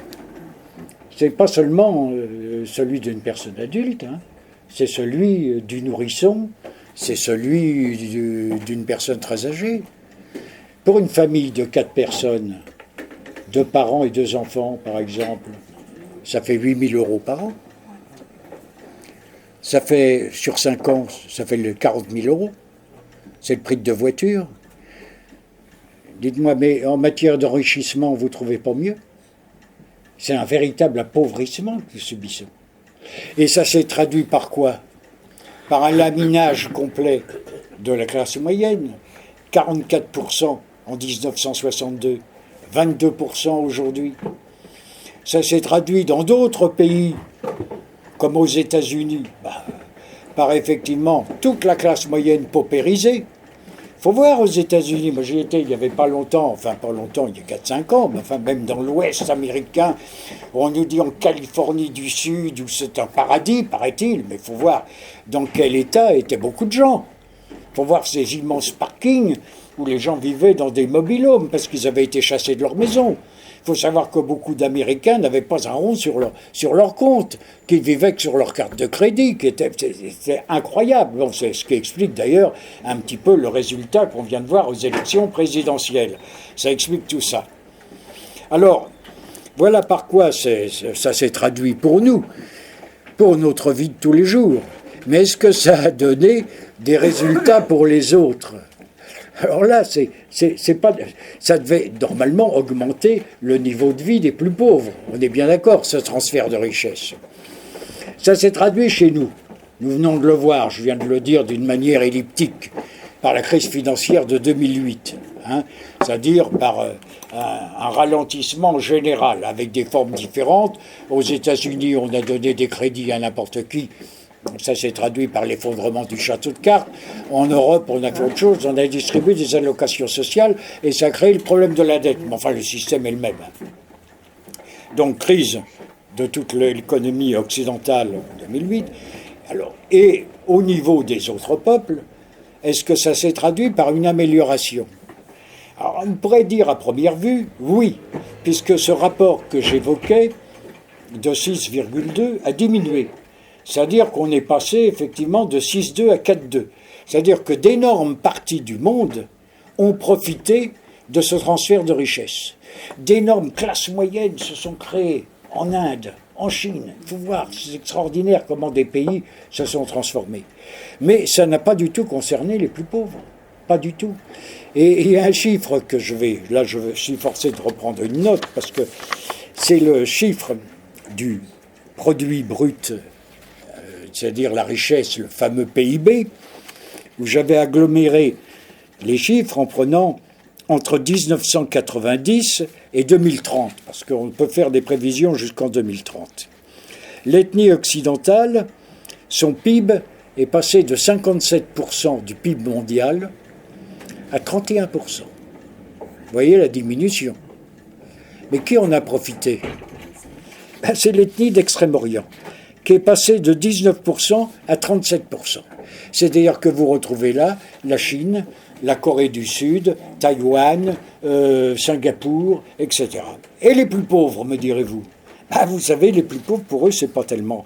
c'est pas seulement celui d'une personne adulte, c'est celui du nourrisson, c'est celui d'une personne très âgée. Pour une famille de 4 personnes, 2 parents et 2 enfants, par exemple, ça fait 8 000 € par an. Ça fait, sur 5 ans, ça fait 40 000 €. C'est le prix de 2 voitures. Dites-moi, mais en matière d'enrichissement, vous ne trouvez pas mieux ? C'est un véritable appauvrissement que nous subissons. Et ça s'est traduit par quoi ? Par un laminage complet de la classe moyenne. 44% en 1962, 22% aujourd'hui. Ça s'est traduit dans d'autres pays, comme aux États-Unis, par effectivement toute la classe moyenne paupérisée. Il faut voir aux États-Unis, moi j'y étais il n'y avait pas longtemps, il y a 4-5 ans, mais même dans l'Ouest américain, on nous dit en Californie du Sud, où c'est un paradis, paraît-il, mais il faut voir dans quel état étaient beaucoup de gens. Il faut voir ces immenses parkings où les gens vivaient dans des mobil-homes parce qu'ils avaient été chassés de leur maison. Il faut savoir que beaucoup d'Américains n'avaient pas un rond sur leur compte, qu'ils vivaient que sur leur carte de crédit, c'était incroyable. Bon, c'est ce qui explique d'ailleurs un petit peu le résultat qu'on vient de voir aux élections présidentielles. Ça explique tout ça. Alors, voilà par quoi ça s'est traduit pour nous, pour notre vie de tous les jours. Mais est-ce que ça a donné des résultats pour les autres ? Alors là, c'est pas, ça devait normalement augmenter le niveau de vie des plus pauvres. On est bien d'accord, ce transfert de richesse. Ça s'est traduit chez nous. Nous venons de le voir, je viens de le dire d'une manière elliptique, par la crise financière de 2008. C'est-à-dire par un ralentissement général, avec des formes différentes. Aux États-Unis, on a donné des crédits à n'importe qui. Ça s'est traduit par l'effondrement du château de cartes. En Europe, on a fait autre chose, on a distribué des allocations sociales et ça a créé le problème de la dette. Mais enfin, le système est le même. Donc, crise de toute l'économie occidentale en 2008. Alors, et au niveau des autres peuples, est-ce que ça s'est traduit par une amélioration ? Alors, on pourrait dire à première vue, oui, puisque ce rapport que j'évoquais, de 6,2, a diminué. C'est-à-dire qu'on est passé effectivement de 6,2 à 4,2. C'est-à-dire que d'énormes parties du monde ont profité de ce transfert de richesse. D'énormes classes moyennes se sont créées en Inde, en Chine. Il faut voir, c'est extraordinaire comment des pays se sont transformés. Mais ça n'a pas du tout concerné les plus pauvres. Pas du tout. Et il y a un chiffre que je suis forcé de reprendre une note parce que c'est le chiffre du produit brut, c'est-à-dire la richesse, le fameux PIB, où j'avais aggloméré les chiffres en prenant entre 1990 et 2030, parce qu'on peut faire des prévisions jusqu'en 2030. L'ethnie occidentale, son PIB est passé de 57% du PIB mondial à 31%. Vous voyez la diminution. Mais qui en a profité? C'est l'ethnie d'Extrême-Orient, qui est passée de 19% à 37%. C'est-à-dire que vous retrouvez là la Chine, la Corée du Sud, Taïwan, Singapour, etc. Et les plus pauvres, me direz-vous? Vous savez, les plus pauvres, pour eux, c'est pas tellement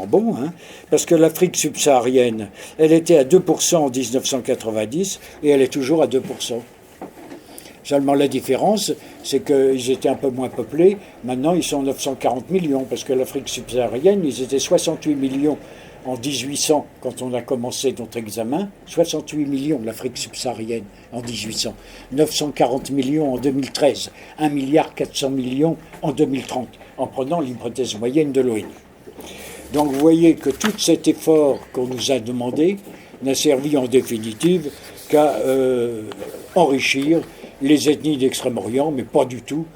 bon, hein, parce que l'Afrique subsaharienne, elle était à 2% en 1990 et elle est toujours à 2%. Seulement la différence, c'est qu'ils étaient un peu moins peuplés. Maintenant, ils sont 940 millions, parce que l'Afrique subsaharienne, ils étaient 68 millions en 1800, quand on a commencé notre examen. 68 millions, l'Afrique subsaharienne, en 1800. 940 millions en 2013. 1,4 milliard en 2030, en prenant l'hypothèse moyenne de l'ONU. Donc vous voyez que tout cet effort qu'on nous a demandé n'a servi en définitive qu'à enrichir les ethnies d'Extrême-Orient, mais pas du tout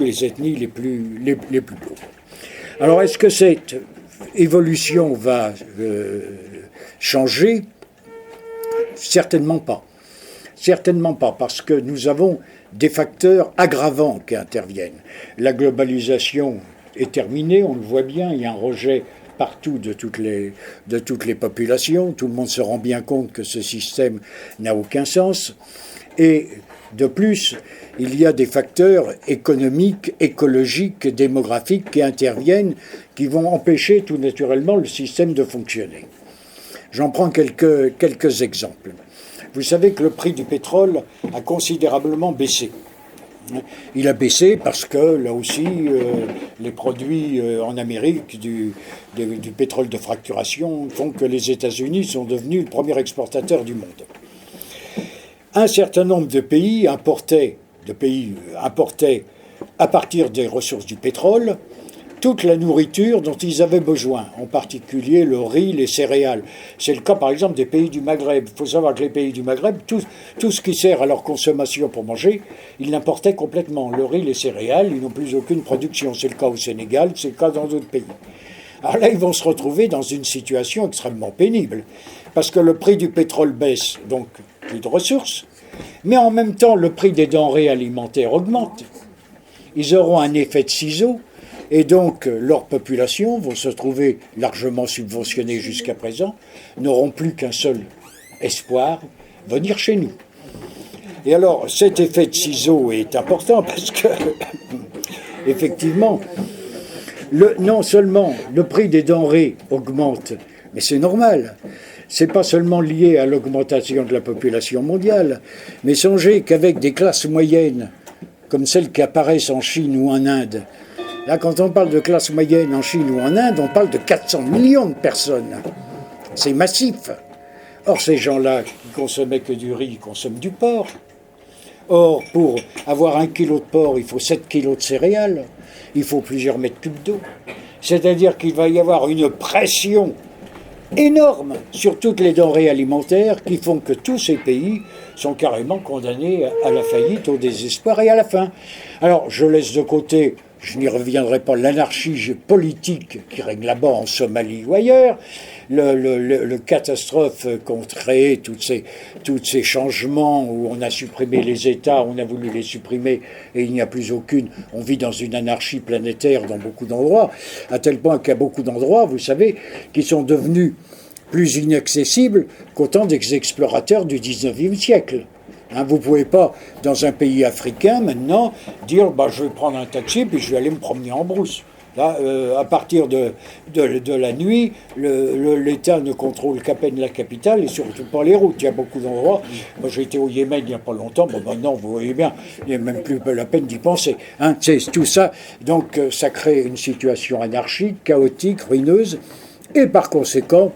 les ethnies les plus pauvres. Alors est-ce que cette évolution va changer? Certainement pas. Certainement pas, parce que nous avons des facteurs aggravants qui interviennent. La globalisation est terminée, on le voit bien, il y a un rejet partout de toutes les populations, tout le monde se rend bien compte que ce système n'a aucun sens, et de plus, il y a des facteurs économiques, écologiques, démographiques qui interviennent, qui vont empêcher tout naturellement le système de fonctionner. J'en prends quelques exemples. Vous savez que le prix du pétrole a considérablement baissé. Il a baissé parce que, là aussi, les produits en Amérique du pétrole de fracturation font que les États-Unis sont devenus le premier exportateur du monde. Un certain nombre de pays importaient à partir des ressources du pétrole toute la nourriture dont ils avaient besoin, en particulier le riz, les céréales. C'est le cas par exemple des pays du Maghreb. Il faut savoir que les pays du Maghreb, tout ce qui sert à leur consommation pour manger, ils l'importaient complètement. Le riz, les céréales, ils n'ont plus aucune production. C'est le cas au Sénégal, c'est le cas dans d'autres pays. Alors là, ils vont se retrouver dans une situation extrêmement pénible, parce que le prix du pétrole baisse, donc plus de ressources, mais en même temps, le prix des denrées alimentaires augmente. Ils auront un effet de ciseau, et donc leur population vont se trouver largement subventionnée jusqu'à présent, n'auront plus qu'un seul espoir, venir chez nous. Et alors, cet effet de ciseau est important parce que, effectivement, non seulement le prix des denrées augmente, mais c'est normal. C'est pas seulement lié à l'augmentation de la population mondiale, mais songez qu'avec des classes moyennes, comme celles qui apparaissent en Chine ou en Inde, là, quand on parle de classe moyenne en Chine ou en Inde, on parle de 400 millions de personnes. C'est massif. Or, ces gens-là qui consommaient que du riz, ils consomment du porc. Or, pour avoir 1 kilo de porc, il faut 7 kilos de céréales. Il faut plusieurs mètres cubes d'eau. C'est-à-dire qu'il va y avoir une pression énorme sur toutes les denrées alimentaires qui font que tous ces pays sont carrément condamnés à la faillite, au désespoir et à la faim. Alors, je laisse de côté, je n'y reviendrai pas, l'anarchie politique qui règne là-bas en Somalie ou ailleurs, le catastrophe qu'ont créé tous ces changements où on a supprimé les États, on a voulu les supprimer et il n'y a plus aucune. On vit dans une anarchie planétaire dans beaucoup d'endroits, à tel point qu'il y a beaucoup d'endroits, vous savez, qui sont devenus plus inaccessibles qu'au temps des explorateurs du 19e siècle. Vous ne pouvez pas, dans un pays africain, maintenant, dire je vais prendre un taxi puis je vais aller me promener en brousse. Là, à partir de la nuit, l'État ne contrôle qu'à peine la capitale et surtout pas les routes. Il y a beaucoup d'endroits. Moi, j'ai été au Yémen il n'y a pas longtemps. Maintenant, vous voyez bien, il n'y a même plus la peine d'y penser. C'est tout ça. Donc, ça crée une situation anarchique, chaotique, ruineuse. Et par conséquent,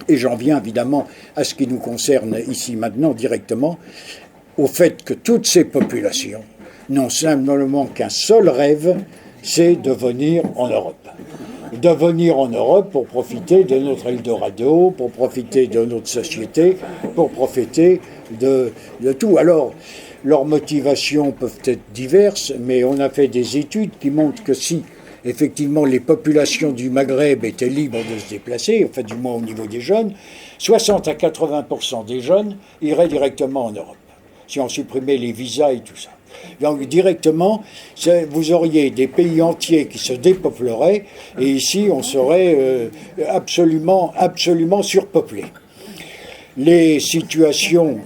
et j'en viens évidemment à ce qui nous concerne ici maintenant directement, au fait que toutes ces populations n'ont simplement qu'un seul rêve, c'est de venir en Europe. de venir en Europe pour profiter de notre Eldorado, pour profiter de notre société, pour profiter de tout. Alors, leurs motivations peuvent être diverses, mais on a fait des études qui montrent que si effectivement les populations du Maghreb étaient libres de se déplacer, enfin du moins au niveau des jeunes, 60 à 80% des jeunes iraient directement en Europe, si on supprimait les visas et tout ça. Donc directement, vous auriez des pays entiers qui se dépeupleraient, et ici on serait absolument surpeuplé. Les situations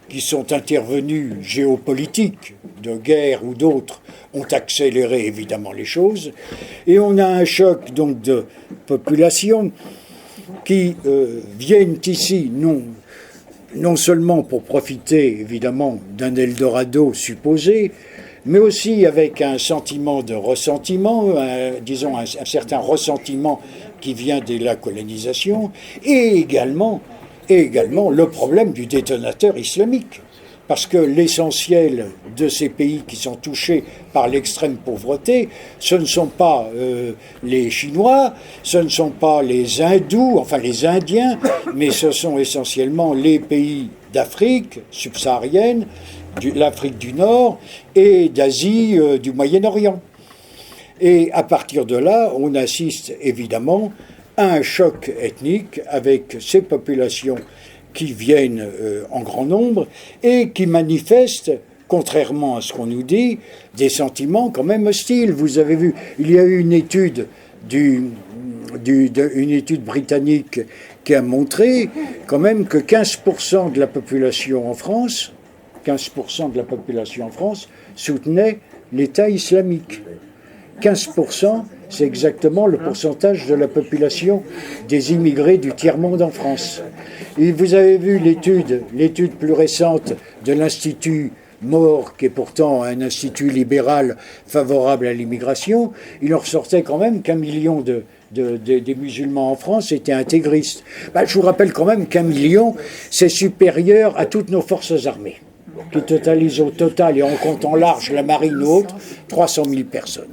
qui sont intervenues géopolitiques, de guerre ou d'autres, ont accéléré évidemment les choses, et on a un choc donc de population qui viennent ici non seulement pour profiter évidemment d'un Eldorado supposé, mais aussi avec un sentiment de ressentiment, disons un certain ressentiment qui vient de la colonisation, et également le problème du détonateur islamique. Parce que l'essentiel de ces pays qui sont touchés par l'extrême pauvreté, ce ne sont pas les Chinois, ce ne sont pas les Hindous, enfin les Indiens, mais ce sont essentiellement les pays d'Afrique subsaharienne, l'Afrique du Nord et d'Asie, du Moyen-Orient. Et à partir de là, on assiste évidemment à un choc ethnique avec ces populations qui viennent en grand nombre et qui manifestent, contrairement à ce qu'on nous dit, des sentiments quand même hostiles. Vous avez vu, il y a eu une étude une étude britannique qui a montré quand même que 15% de la population en France, 15% de la population en France soutenait l'État islamique. 15%, c'est exactement le pourcentage de la population des immigrés du tiers-monde en France. Et vous avez vu l'étude plus récente de l'Institut More, qui est pourtant un institut libéral favorable à l'immigration. Il en ressortait quand même qu'1 million des musulmans en France étaient intégristes. Je vous rappelle quand même qu'1 million, c'est supérieur à toutes nos forces armées, qui totalisent au total, et en comptant large la marine ou autre, 300 000 personnes.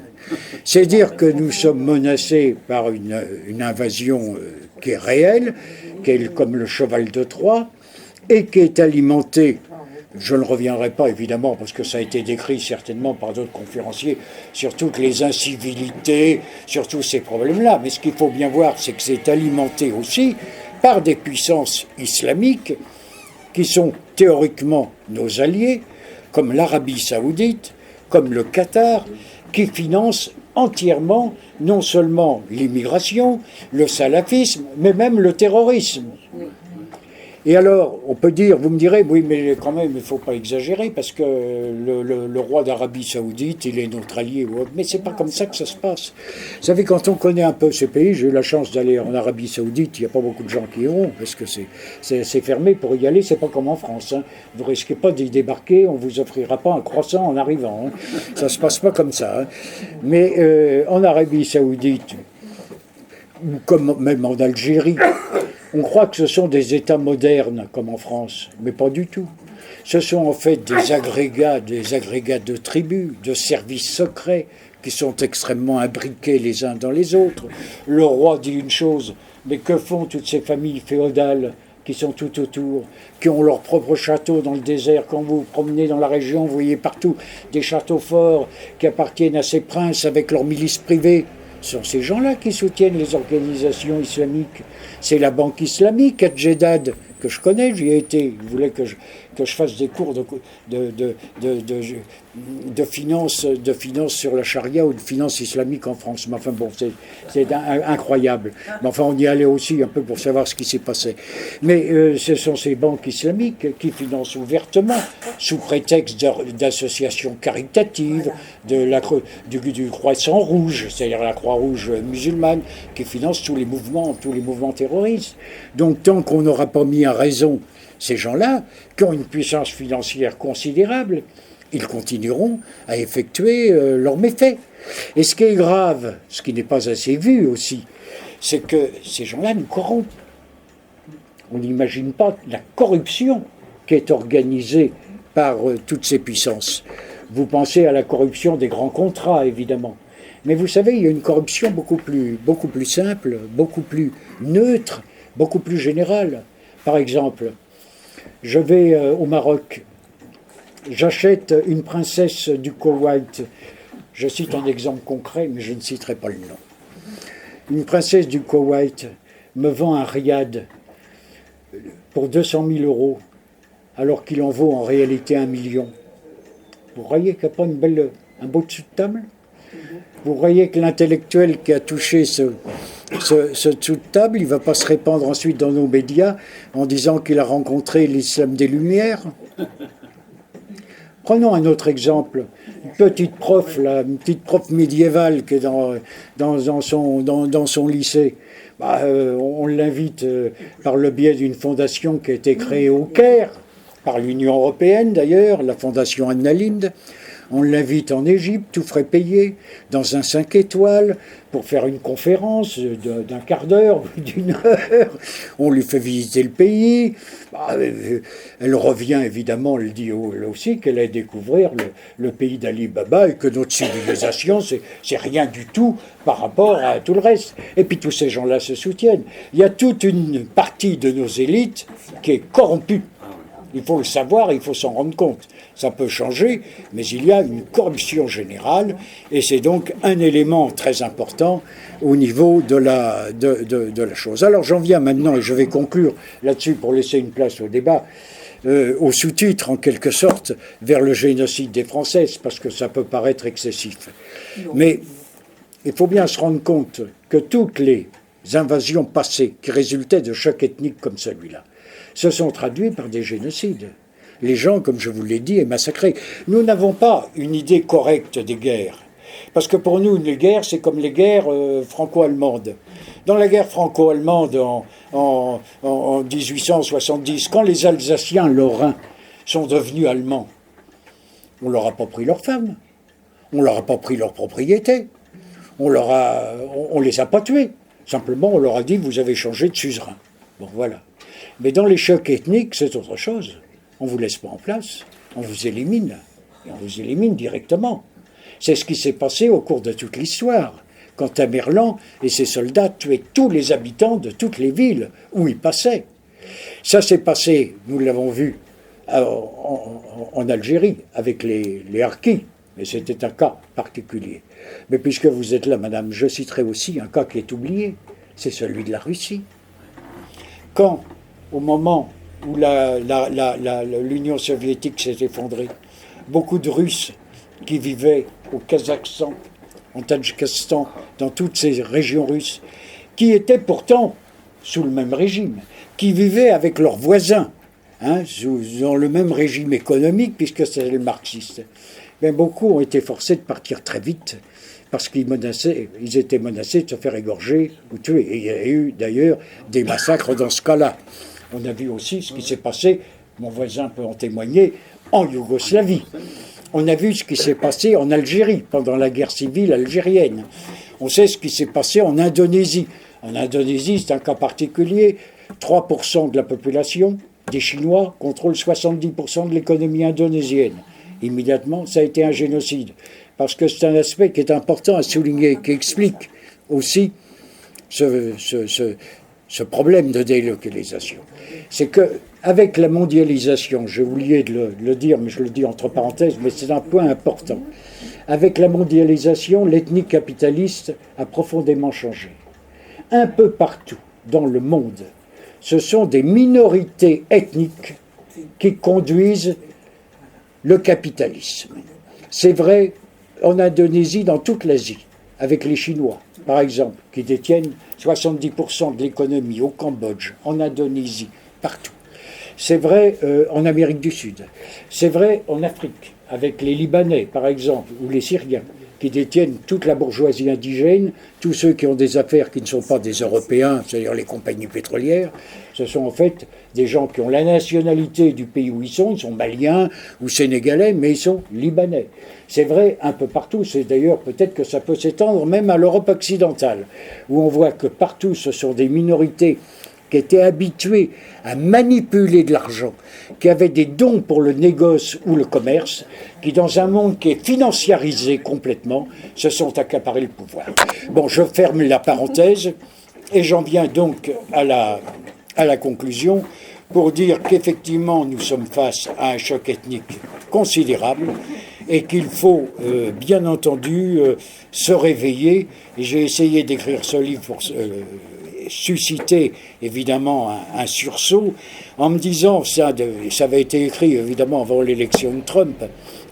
C'est dire que nous sommes menacés par une invasion qui est réelle, qui est comme le cheval de Troie, et qui est alimentée, je ne reviendrai pas évidemment, parce que ça a été décrit certainement par d'autres conférenciers, sur toutes les incivilités, sur tous ces problèmes-là. Mais ce qu'il faut bien voir, c'est que c'est alimenté aussi par des puissances islamiques qui sont théoriquement nos alliés, comme l'Arabie saoudite, comme le Qatar, qui financent entièrement non seulement l'immigration, le salafisme, mais même le terrorisme. Et alors, on peut dire, vous me direz, oui, mais quand même, il ne faut pas exagérer, parce que le roi d'Arabie Saoudite, il est notre allié. Mais c'est pas comme ça que ça se passe. Vous savez, quand on connaît un peu ces pays, j'ai eu la chance d'aller en Arabie Saoudite, il n'y a pas beaucoup de gens qui y vont, parce que c'est fermé pour y aller, c'est pas comme en France. Hein. Vous risquez pas d'y débarquer, on vous offrira pas un croissant en arrivant. Hein. Ça se passe pas comme ça. Hein. Mais en Arabie Saoudite, ou comme même en Algérie, on croit que ce sont des États modernes, comme en France, mais pas du tout. Ce sont en fait des agrégats de tribus, de services secrets, qui sont extrêmement imbriqués les uns dans les autres. Le roi dit une chose, mais que font toutes ces familles féodales qui sont tout autour, qui ont leur propre château dans le désert? Quand vous vous promenez dans la région, vous voyez partout des châteaux forts qui appartiennent à ces princes avec leurs milices privées. Ce sont ces gens-là qui soutiennent les organisations islamiques. C'est la banque islamique à Djeddah, que je connais, j'y ai été. Ils voulaient que je fasse des cours de finance sur la charia ou de finance islamique en France. Mais enfin bon, c'est incroyable. Mais enfin, on y allait aussi un peu pour savoir ce qui s'est passé. Mais ce sont ces banques islamiques qui financent ouvertement, sous prétexte d'associations caritatives, du Croissant Rouge, c'est-à-dire la Croix-Rouge musulmane, qui finance tous les mouvements terroristes. Donc tant qu'on n'aura pas mis à raison ces gens-là, qui ont une puissance financière considérable, ils continueront à effectuer leurs méfaits. Et ce qui est grave, ce qui n'est pas assez vu aussi, c'est que ces gens-là nous corrompent. On n'imagine pas la corruption qui est organisée par toutes ces puissances. Vous pensez à la corruption des grands contrats, évidemment. Mais vous savez, il y a une corruption beaucoup plus simple, beaucoup plus neutre, beaucoup plus générale. Par exemple, je vais au Maroc, j'achète une princesse du Koweït. Je cite un exemple concret, mais je ne citerai pas le nom. Une princesse du Koweït me vend un riad pour 200 000 euros, alors qu'il en vaut en réalité 1 million. Vous voyez qu'il n'y a pas un beau dessous de table? Vous voyez que l'intellectuel qui a touché ce dessous de table, il ne va pas se répandre ensuite dans nos médias en disant qu'il a rencontré l'islam des Lumières. Prenons un autre exemple. Une petite prof médiévale qui est dans son lycée. On l'invite par le biais d'une fondation qui a été créée au Caire, par l'Union européenne d'ailleurs, la fondation Anna Lindh. On l'invite en Égypte, tout frais payé, dans un 5 étoiles, pour faire une conférence d'un quart d'heure, d'une heure. On lui fait visiter le pays. Elle revient évidemment, elle dit aussi qu'elle a découvert le pays d'Ali Baba et que notre civilisation, c'est rien du tout par rapport à tout le reste. Et puis tous ces gens-là se soutiennent. Il y a toute une partie de nos élites qui est corrompue. Il faut le savoir, il faut s'en rendre compte. Ça peut changer, mais il y a une corruption générale, et c'est donc un élément très important au niveau de la chose. Alors j'en viens maintenant, et je vais conclure là-dessus pour laisser une place au débat, au sous-titre en quelque sorte, vers le génocide des Françaises, parce que ça peut paraître excessif. Mais il faut bien se rendre compte que toutes les invasions passées qui résultaient de chocs ethniques comme celui-là, se sont traduits par des génocides. Les gens, comme je vous l'ai dit, est massacré. Nous n'avons pas une idée correcte des guerres. Parce que pour nous, les guerres, c'est comme les guerres franco-allemandes. Dans la guerre franco-allemande en 1870, quand les Alsaciens lorrains sont devenus allemands, on leur a pas pris leurs femmes, on leur a pas pris leurs propriétés, on les a pas tués. Simplement, on leur a dit, vous avez changé de suzerain. Bon, voilà. Mais dans les chocs ethniques, c'est autre chose. On ne vous laisse pas en place, on vous élimine. Et on vous élimine directement. C'est ce qui s'est passé au cours de toute l'histoire, quand Tamerlan et ses soldats tuaient tous les habitants de toutes les villes où ils passaient. Ça s'est passé, nous l'avons vu, en Algérie, avec les Harkis, mais c'était un cas particulier. Mais puisque vous êtes là, madame, je citerai aussi un cas qui est oublié, c'est celui de la Russie. Quand, au moment où l'Union soviétique s'est effondrée, beaucoup de Russes qui vivaient au Kazakhstan, en Tadjikistan, dans toutes ces régions russes, qui étaient pourtant sous le même régime, qui vivaient avec leurs voisins, dans le même régime économique, puisque c'est les marxistes. Mais beaucoup ont été forcés de partir très vite, parce qu'ils étaient menacés de se faire égorger ou tuer. Et il y a eu d'ailleurs des massacres dans ce cas-là. On a vu aussi ce qui s'est passé, mon voisin peut en témoigner, en Yougoslavie. On a vu ce qui s'est passé en Algérie, pendant la guerre civile algérienne. On sait ce qui s'est passé en Indonésie. En Indonésie, c'est un cas particulier. 3% de la population, des Chinois, contrôlent 70% de l'économie indonésienne. Immédiatement, ça a été un génocide. Parce que c'est un aspect qui est important à souligner, qui explique aussi ce problème de délocalisation. C'est qu'avec la mondialisation, j'ai oublié de le dire, mais je le dis entre parenthèses, mais c'est un point important. Avec la mondialisation, l'ethnie capitaliste a profondément changé. Un peu partout dans le monde, ce sont des minorités ethniques qui conduisent le capitalisme. C'est vrai en Indonésie, dans toute l'Asie, avec les Chinois, par exemple, qui détiennent 70% de l'économie, au Cambodge, en Indonésie, partout. C'est vrai en Amérique du Sud. C'est vrai en Afrique, avec les Libanais, par exemple, ou les Syriens, qui détiennent toute la bourgeoisie indigène, tous ceux qui ont des affaires qui ne sont pas des Européens, c'est-à-dire les compagnies pétrolières, ce sont en fait des gens qui ont la nationalité du pays où ils sont maliens ou sénégalais, mais ils sont libanais. C'est vrai un peu partout, c'est d'ailleurs peut-être que ça peut s'étendre même à l'Europe occidentale, où on voit que partout ce sont des minorités qui étaient habitués à manipuler de l'argent, qui avaient des dons pour le négoce ou le commerce, qui dans un monde qui est financiarisé complètement, se sont accaparés le pouvoir. Bon, je ferme la parenthèse et j'en viens donc à la conclusion pour dire qu'effectivement nous sommes face à un choc ethnique considérable et qu'il faut bien entendu se réveiller. Et j'ai essayé d'écrire ce livre pour susciter évidemment un sursaut en me disant, ça avait été écrit évidemment avant l'élection de Trump,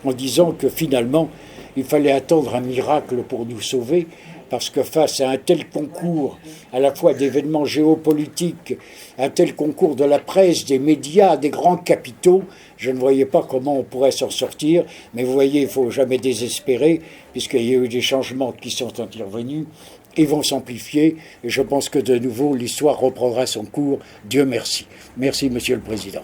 en disant que finalement il fallait attendre un miracle pour nous sauver, parce que face à un tel concours à la fois d'événements géopolitiques, un tel concours de la presse, des médias, des grands capitaux, je ne voyais pas comment on pourrait s'en sortir. Mais vous voyez, il ne faut jamais désespérer, puisqu'il y a eu des changements qui sont intervenus et vont s'amplifier. Et je pense que de nouveau, l'histoire reprendra son cours. Dieu merci. Merci, Monsieur le Président.